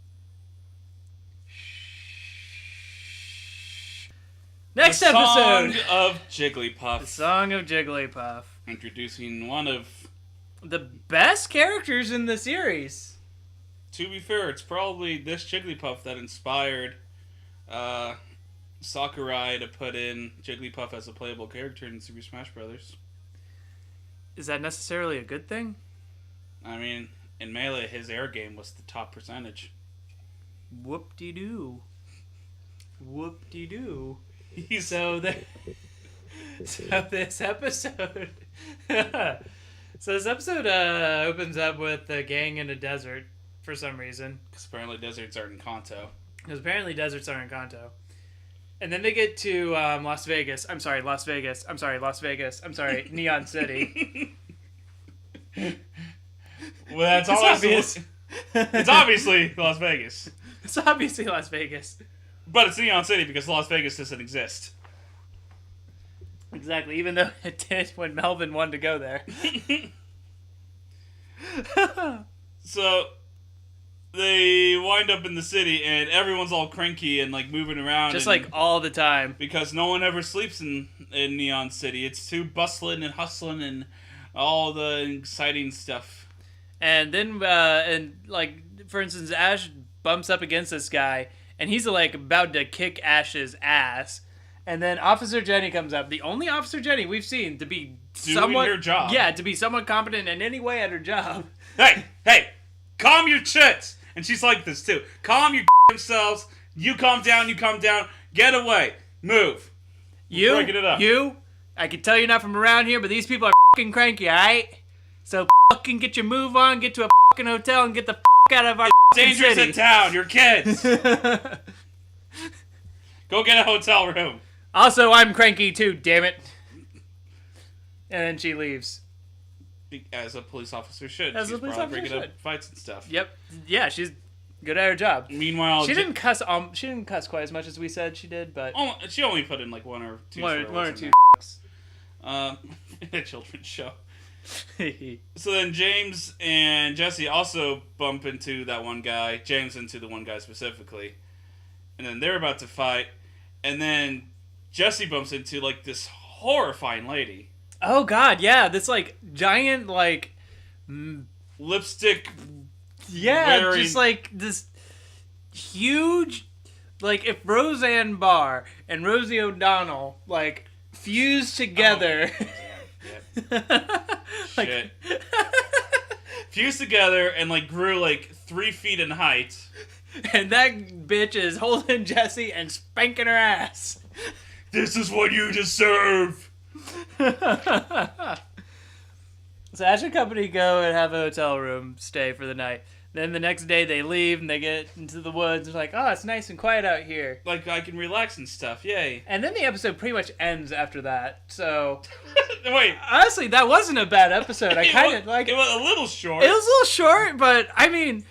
Next episode! Song of Jigglypuff. The Song of Jigglypuff. Introducing one of the best characters in the series. To be fair, it's probably this Jigglypuff that inspired Sakurai to put in Jigglypuff as a playable character in Super Smash Bros. Is that necessarily a good thing? I mean, in Melee, his air game was the top percentage. Whoop-de-doo. Whoop-de-doo. So this episode... So this episode opens up with the gang in a desert for some reason. Because apparently deserts are in Kanto. Because apparently deserts are in Kanto. And then they get to Las Vegas. I'm sorry, Neon City. Well, that's all obvious. It's obviously Las Vegas. It's obviously Las Vegas. But it's Neon City because Las Vegas doesn't exist. Exactly, even though it did when Melvin wanted to go there. So they wind up in the city and everyone's all cranky and like moving around. Just like all the time. Because no one ever sleeps in Neon City. It's too bustling and hustling and all the exciting stuff. And then, for instance, Ash bumps up against this guy and he's like about to kick Ash's ass. And then Officer Jenny comes up. The only Officer Jenny we've seen to be doing her job. Yeah, to be somewhat competent in any way at her job. Hey, calm your chits. And she's like this too. Calm your selves. You calm down. Get away. Move. Breaking it up. I can tell you're not from around here, but these people are fucking cranky, alright? So fucking get your move on, get to a fucking hotel, and get the out of our dangerous city. in town. You're kids. Go get a hotel room. Also, I'm cranky too, damn it. And then she leaves. As a police officer should. As a police officer breaking should. up fights and stuff. Yep. Yeah, she's Good at her job. Meanwhile, she didn't cuss. She didn't cuss quite as much as we said she did, but she only put in like one or two. One or two. In a children's show. So then James and Jesse also bump into that one guy. James into the one guy specifically, and then they're about to fight, and then Jesse bumps into like this horrifying lady. Oh God, yeah, this like giant like lipstick. Yeah, wearing... just like this huge, like if Roseanne Barr and Rosie O'Donnell like fused together. Oh, like... Shit. Fused together and like grew like 3 feet in height. And that bitch is holding Jessie and spanking her ass. This is what you deserve. So Ash and company go and have a hotel room stay for the night. Then the next day they leave and they get into the woods. It's like, oh, it's nice and quiet out here. Like I can relax and stuff. Yay. And then the episode pretty much ends after that. So wait, honestly, that wasn't a bad episode. I kind of like it. Was a little short. It was a little short, but I mean,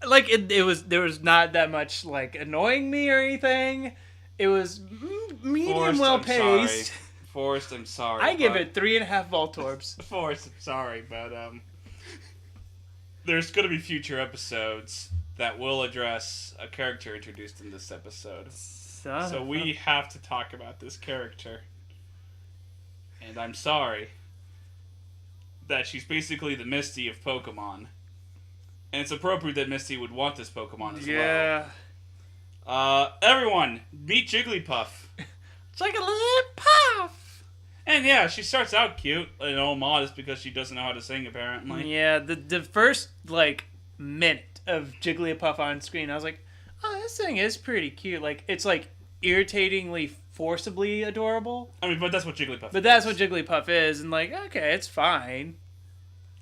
like it was. There was not that much like annoying me or anything. It was medium well paced. Forrest, I'm sorry. I give it 3.5 Voltorbs. Forrest, I'm sorry, but there's going to be future episodes that will address a character introduced in this episode. So we have to talk about this character. And I'm sorry that she's basically the Misty of Pokemon. And it's appropriate that Misty would want this Pokemon as well. Everyone, meet Jigglypuff. It's like a little puff. And yeah, she starts out cute and all modest because she doesn't know how to sing, apparently. Yeah, the first, like, minute of Jigglypuff on screen, I was like, oh, this thing is pretty cute. Like, it's, like, irritatingly, forcibly adorable. I mean, but that's what Jigglypuff is. But that's what Jigglypuff is, and, like, okay, it's fine.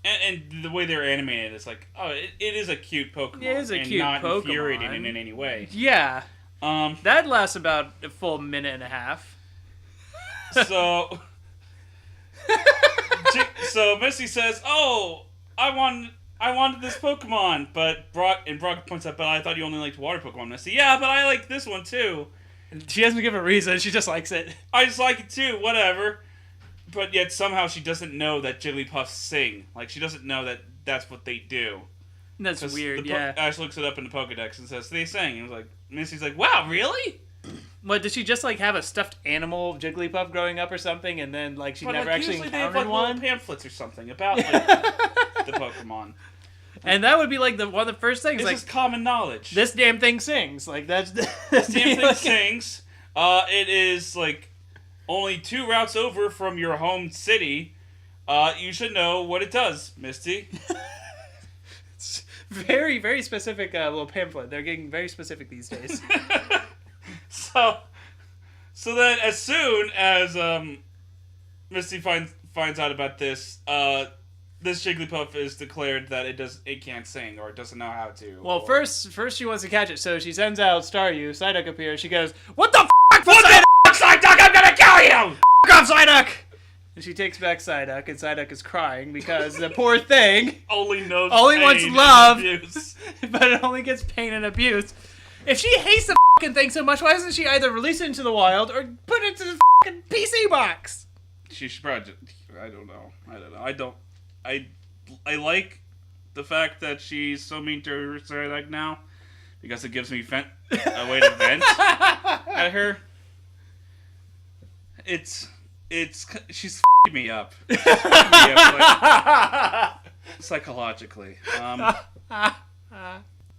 And the way they're animated, it's like, oh, it is a cute Pokemon. It is a cute Pokemon. Not infuriating in any way. Yeah. That lasts about a full minute and a half. So... So Misty says, "Oh, I wanted this Pokemon," but Brock points out, "But I thought you only liked water Pokemon." Misty, "Yeah, but I like this one too." She doesn't give a reason. She just likes it. I just like it too. Whatever. But yet somehow she doesn't know that Jigglypuffs sing. Like she doesn't know that that's what they do. That's weird. Yeah. Ash looks it up in the Pokedex and says they sing. And like Misty's like, "Wow, really?" What, did she just, like, have a stuffed animal Jigglypuff growing up or something, and then, like, she never actually encountered they have, like, one? Little pamphlets or something about, like, the Pokemon. And that would be, like, one of the first things, it's like... It's just common knowledge. This damn thing sings. Like, that's... This damn thing sings. It is, like, only 2 routes over from your home city. You should know what it does, Misty. It's very, very specific little pamphlet. They're getting very specific these days. So then, as soon as Misty finds out about this, this Jigglypuff is declared that it can't sing or it doesn't know how to. Well, first she wants to catch it, so she sends out Staryu. Psyduck appears. She goes, "What the f***? What the f***, Psyduck? I'm gonna kill you! F*** off, Psyduck!" And she takes back Psyduck, and Psyduck is crying because the poor thing only wants love, but it only gets pain and abuse. If she hates the f***ing thing so much, why doesn't she either release it into the wild or put it into the f***ing PC box? She should probably... I don't know. I like the fact that she's so mean to her Psyduck now because it gives me a way to vent at her. She's f***ing me up. Psychologically.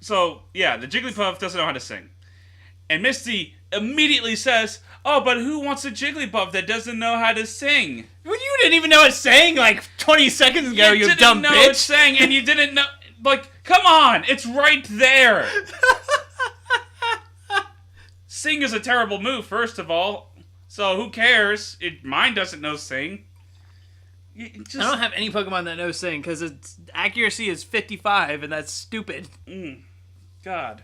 So, yeah, the Jigglypuff doesn't know how to sing. And Misty immediately says, "Oh, but who wants a Jigglypuff that doesn't know how to sing?" Well, you didn't even know it sang like 20 seconds ago, you dumb bitch. You didn't know it sang, and you didn't know... Like, come on! It's right there! Sing is a terrible move, first of all. So, who cares? Mine doesn't know sing. I don't have any Pokemon that knows sing, because its accuracy is 55, and that's stupid. God.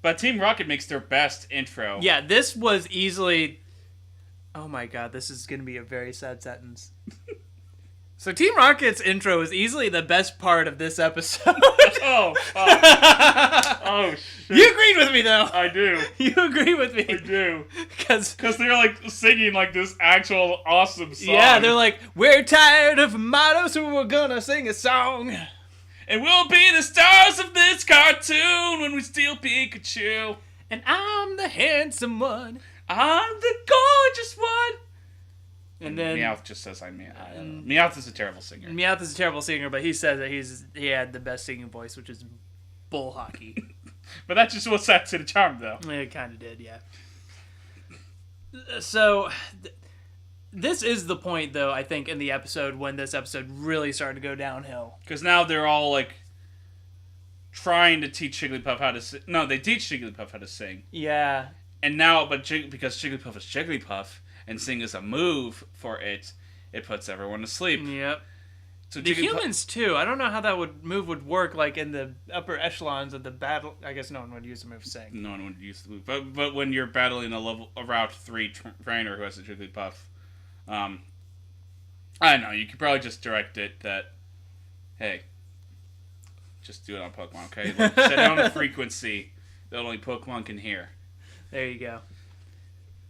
But Team Rocket makes their best intro. Yeah, this was easily... Oh my god, this is going to be a very sad sentence. So Team Rocket's intro is easily the best part of this episode. Oh, shit. You agreed with me, though. I do. You agree with me. I do. Because they're, like, singing, like, this actual awesome song. Yeah, they're like, we're tired of motto, so we're gonna sing a song. And we'll be the stars of this cartoon when we steal Pikachu. And I'm the handsome one. I'm the gorgeous one. And then Meowth just says I'm Meowth. Meowth is a terrible singer. Meowth is a terrible singer, but he says that he had the best singing voice, which is bull hockey. But that's just what's set to the charm, though. It kind of did, yeah. So, this is the point, though, I think, in the episode when this episode really started to go downhill. Because now they're all, like, trying to teach Jigglypuff how to sing. No, they teach Jigglypuff how to sing. Yeah. And now, because Jigglypuff is Jigglypuff, and sing is a move for it, it puts everyone to sleep. Yep. So the humans, too. I don't know how that move would work, like, in the upper echelons of the battle. I guess no one would use the move sing. No one would use the move. But when you're battling a Route 3 trainer who has a Jigglypuff, I don't know, you could probably just direct it that, hey, just do it on Pokemon, okay? Like, set down a frequency that only Pokemon can hear. There you go.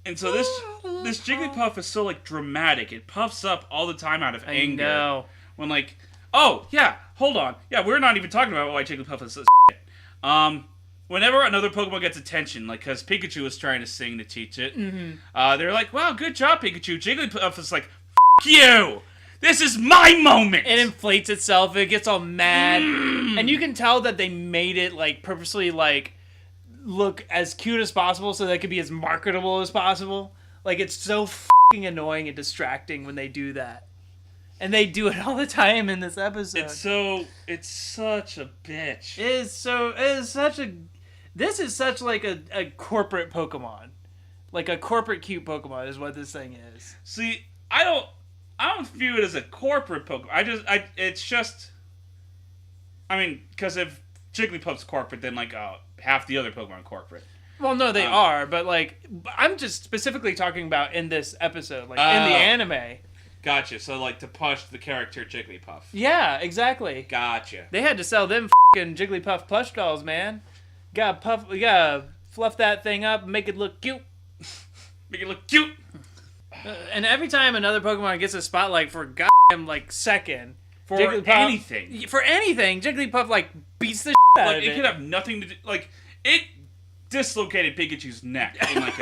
And so this Jigglypuff is so, like, dramatic. It puffs up all the time out of anger. I know. When, like, oh, yeah, hold on. Yeah, we're not even talking about why Jigglypuff is so whenever another Pokemon gets attention, like, because Pikachu was trying to sing to teach it, they're like, wow, good job, Pikachu. Jigglypuff is like, F you! This is my moment! It inflates itself. It gets all mad. And you can tell that they made it, like, purposely, like, look as cute as possible so that it could be as marketable as possible. Like, it's so f***ing annoying and distracting when they do that. And they do it all the time in this episode. It's such a bitch. This is such like a corporate Pokemon. Like a corporate cute Pokemon is what this thing is. See, I don't view it as a corporate Pokemon. Because if Jigglypuff's corporate, then like half the other Pokemon are corporate. Well, no, they are, but like I'm just specifically talking about in this episode, like in the anime. Gotcha. So like to push the character Jigglypuff. Yeah, exactly. Gotcha. They had to sell them f***ing Jigglypuff plush dolls, man. Gotta fluff that thing up and make it look cute. Make it look cute. And every time another Pokemon gets a spotlight for a goddamn like second, for anything, Jigglypuff like beats the shit out of it. It could have nothing to do. Like it dislocated Pikachu's neck in like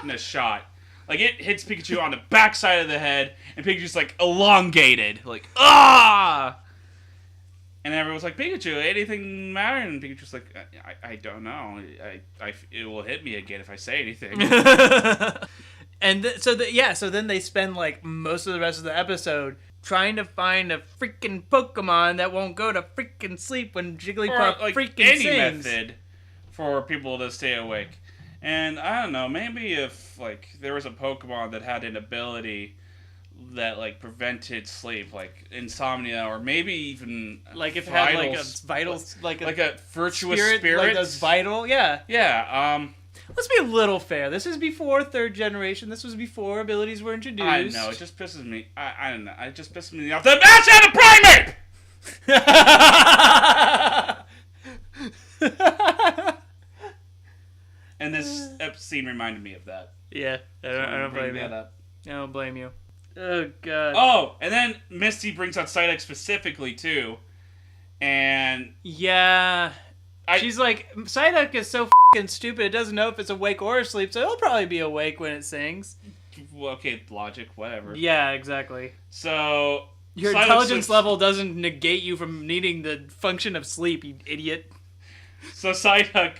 in a shot. Like, it hits Pikachu on the backside of the head, and Pikachu's, like, elongated. Like, ah! And everyone's like, Pikachu, anything matter? And Pikachu's like, I don't know. It will hit me again if I say anything. And so then they spend, like, most of the rest of the episode trying to find a freaking Pokemon that won't go to freaking sleep when Jigglypuff or, like, freaking any sings. method for people to stay awake. And I don't know, maybe if like there was a Pokemon that had an ability that like prevented sleep, like insomnia, or maybe even like if it had like a vital, like a virtuous spirit like that's vital, yeah. Let's be a little fair. This is before third generation. This was before abilities were introduced. I know. It just pisses me. I don't know. It just pisses me off. The match had a Primate. And this scene reminded me of that. Yeah, I don't blame you. I don't blame you. Oh, God. Oh, and then Misty brings out Psyduck specifically, too. And... yeah. She's like, Psyduck is so f***ing stupid, it doesn't know if it's awake or asleep, so it'll probably be awake when it sings. Well, okay, logic, whatever. Yeah, exactly. So... your Psyduck intelligence level doesn't negate you from needing the function of sleep, you idiot. So Psyduck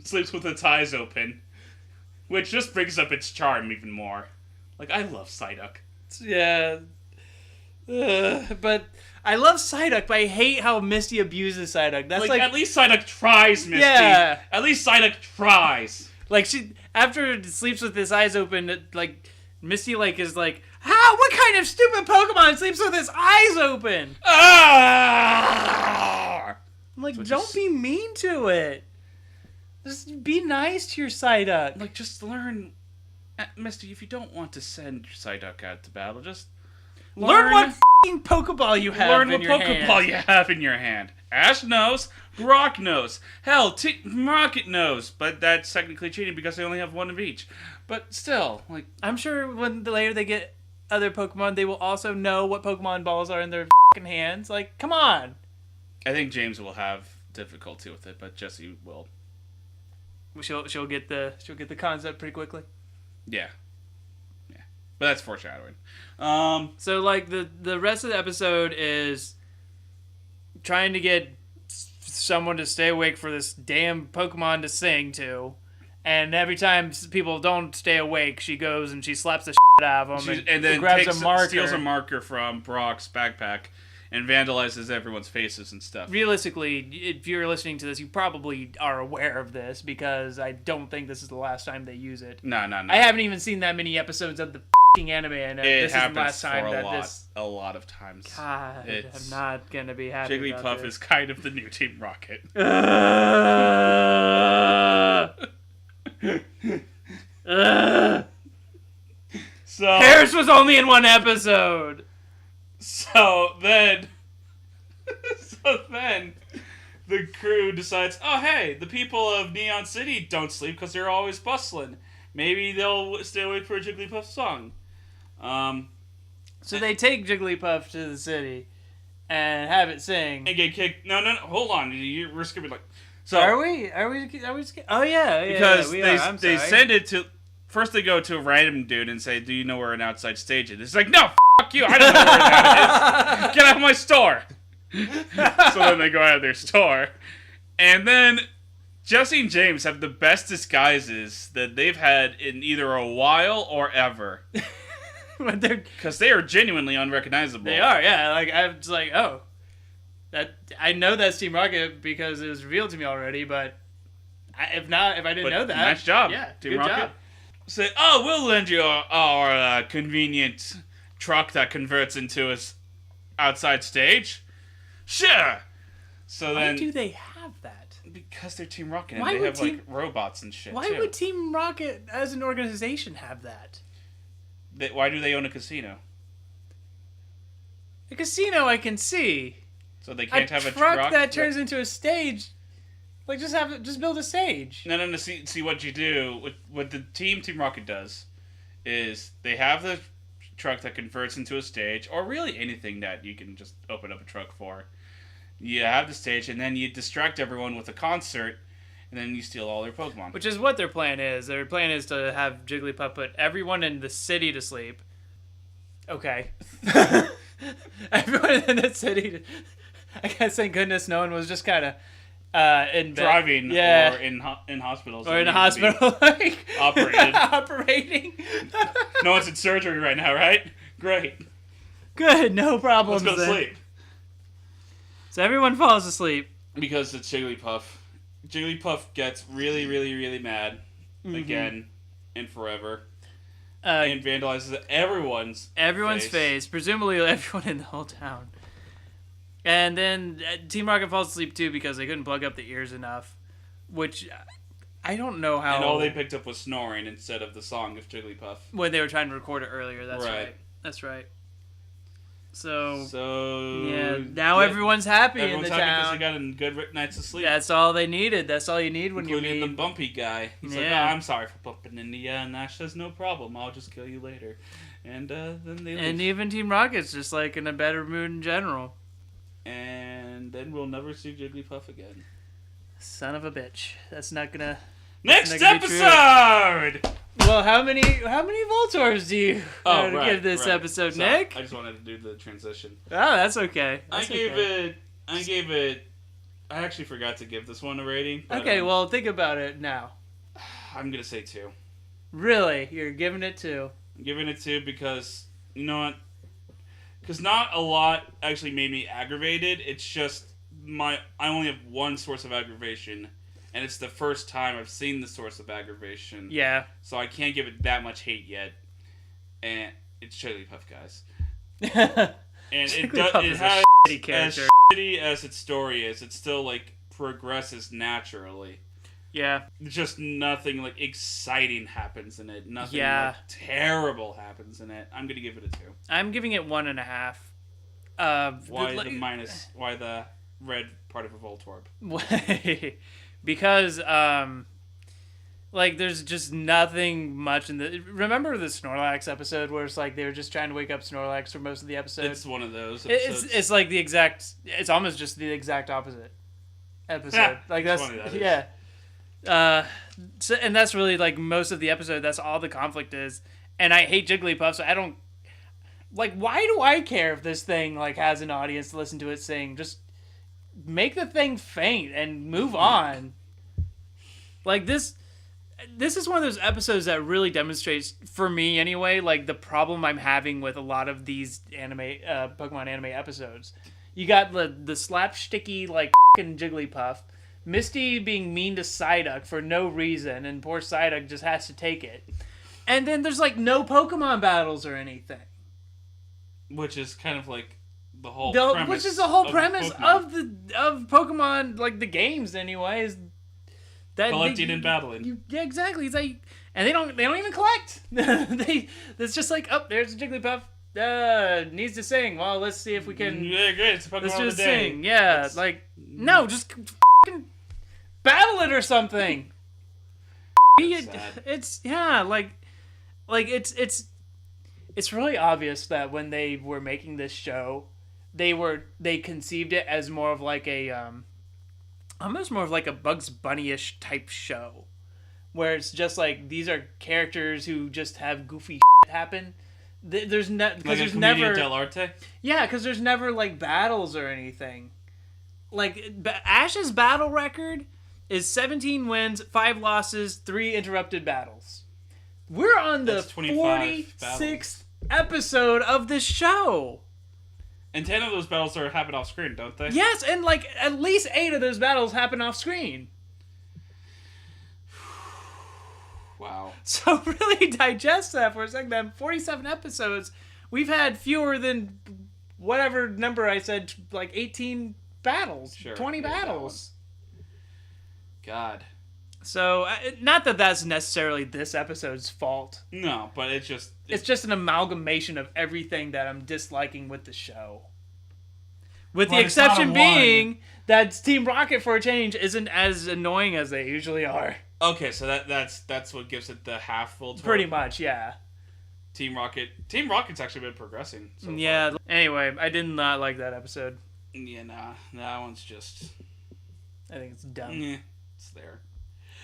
sleeps with its eyes open, which just brings up its charm even more. Like, I love Psyduck. Yeah. But I love Psyduck, but I hate how Misty abuses Psyduck. That's like at least Psyduck tries, Misty. Yeah. At least Psyduck tries. Like, she, after it sleeps with his eyes open, like, Misty, like, is like, how? What kind of stupid Pokemon sleeps with his eyes open? Ah! I'm like, don't be mean to it. Just be nice to your Psyduck. Like, just learn... Misty, if you don't want to send your Psyduck out to battle, just Learn what f***ing Pokeball you have in your hand. Learn what Pokeball you have in your hand. Ash knows. Brock knows. Hell, Rocket knows. But that's technically cheating because they only have one of each. But still, like... I'm sure when later they get other Pokemon, they will also know what Pokemon balls are in their f***ing hands. Like, come on. I think James will have difficulty with it, but Jessie will. She'll get the concept pretty quickly. Yeah. But that's foreshadowing. So like the rest of the episode is trying to get someone to stay awake for this damn Pokemon to sing to, and every time people don't stay awake, she goes and she slaps the shit out of them and then grabs a marker, steals a marker from Brock's backpack, and vandalizes everyone's faces and stuff. Realistically, if you're listening to this, you probably are aware of this because I don't think this is the last time they use it. No. I haven't even seen that many episodes of the f***ing anime, and this is the last time a lot of times. God, I'm not gonna be happy. Jigglypuff is kind of the new Team Rocket. So Harris was only in one episode. So then the crew decides, oh hey, the people of Neon City don't sleep because they're always bustling. Maybe they'll stay awake for a Jigglypuff song. So they take Jigglypuff to the city and have it sing. And get kicked. No, hold on. We're skipping like. So are we? Oh yeah. Because they send it to. First they go to a random dude and say, "Do you know where an outside stage is?" It's like, no, fuck you. I don't know where that is. Get out of my store. So then they go out of their store, and then Jessie and James have the best disguises that they've had in either a while or ever. Because they are genuinely unrecognizable. They are, yeah. Like I'm just like, oh, that I know that's Team Rocket because it was revealed to me already. But if I didn't know that, nice job, yeah, Team good Rocket. job. Say, oh, we'll lend you our convenient truck that converts into a outside stage. Sure. So Why then, do they have that? Because they're Team Rocket and Why they would have like robots and shit. Why too. would Team Rocket as an organization have that? Why do they own a casino? A casino I can see. So they can't have a truck that turns into a stage. Like just build a stage. No. See what you do. What the Team Rocket does is they have the truck that converts into a stage, or really anything that you can just open up a truck for. You have the stage, and then you distract everyone with a concert, and then you steal all their Pokemon. Which is what their plan is. Their plan is to have Jigglypuff put everyone in the city to sleep. Okay. Everyone in the city. I guess thank goodness no one was just kind of in bed. Driving, yeah. Or in hospitals. Or in a hospital, like operating. No one's in surgery right now, right? Great. Good, no problems. Let's go to sleep. So everyone falls asleep. Because it's Jigglypuff. Jigglypuff gets really, really, really mad again and forever. And vandalizes everyone's face. Presumably everyone in the whole town. And then Team Rocket falls asleep too because they couldn't plug up the ears enough. Which I don't know how. And all they picked up was snoring instead of the Song of Jigglypuff. When they were trying to record it earlier, that's right. That's right. So yeah, now everyone's happy in the town. Because they got a good night's of sleep. That's all they needed. That's all you need when you Including the bumpy guy. He's like, oh, I'm sorry for bumping into you. And Ash says, no problem. I'll just kill you later. And then they leave. And even Team Rocket's just like in a better mood in general. And then we'll never see Jigglypuff again. Son of a bitch. That's not gonna... Next episode! Well, how many Voltors do you give this episode, so, Nick? I just wanted to do the transition. Oh, that's okay. I gave it... I actually forgot to give this one a rating. But, okay, well, think about it now. I'm going to say 2. Really? You're giving it 2? I'm giving it 2 because, you know what? Because not a lot actually made me aggravated. It's just I only have one source of aggravation, and it's the first time I've seen the source of aggravation. Yeah. So I can't give it that much hate yet. And it's Jigglypuff, guys. And it has as shitty as its story is, it still like progresses naturally. Yeah. Just nothing like exciting happens in it. Nothing Yeah. like terrible happens in it. I'm gonna give it a 2. I'm giving it 1.5. Why the minus? Why the red part of a Voltorb? Because like there's just nothing much in the. Remember the Snorlax episode where it's like they were just trying to wake up Snorlax for most of the episode. It's one of those episodes. It's like the exact. It's almost just the exact opposite episode. Like that's funny that yeah. So, and that's really like most of the episode. That's all the conflict is. And I hate Jigglypuff, so I don't like. Why do I care if this thing like has an audience to listen to it sing? Just make the thing faint and move on. Like this is one of those episodes that really demonstrates, for me anyway, like the problem I'm having with a lot of these Pokemon anime episodes. You got the slapsticky like f***ing Jigglypuff, Misty being mean to Psyduck for no reason, and poor Psyduck just has to take it. And then there's like no Pokemon battles or anything. Which is kind of like the whole premise. Which is the whole premise Pokemon. of Pokemon, like the games anyways. Collecting and battling. Yeah, exactly. It's like, and they don't even collect. It's just like, oh, there's a Jigglypuff. Needs to sing. Well, let's see if we can. Yeah, great. It's a Pokemon let's of just the day. sing. Yeah, no, just f***ing battle it or something. It's really obvious that when they were making this show, they conceived it as more of like a almost more of like a Bugs Bunny-ish type show, where it's just like these are characters who just have goofy shit happen. There's there's never dell'arte. Yeah, because there's never like battles or anything. Like Ash's battle record is 17 wins, 5 losses, 3 interrupted battles. We're on the 46th episode of this show. And 10 of those battles happen off screen, don't they? Yes, and like at least 8 of those battles happen off screen. Wow. So really digest that for a second. Then 47 episodes, we've had fewer than whatever number I said, like 18 battles, sure, 20 battles. God. So, not that that's necessarily this episode's fault. No, but it's just an amalgamation of everything that I'm disliking with the show. With the exception being that Team Rocket, for a change, isn't as annoying as they usually are. Okay, so that's what gives it the half full tour. Pretty much, yeah. Team Rocket's actually been progressing so yeah, far. Anyway, I did not like that episode. Yeah, that one's just... I think it's dumb. Yeah, it's there.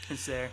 It's there.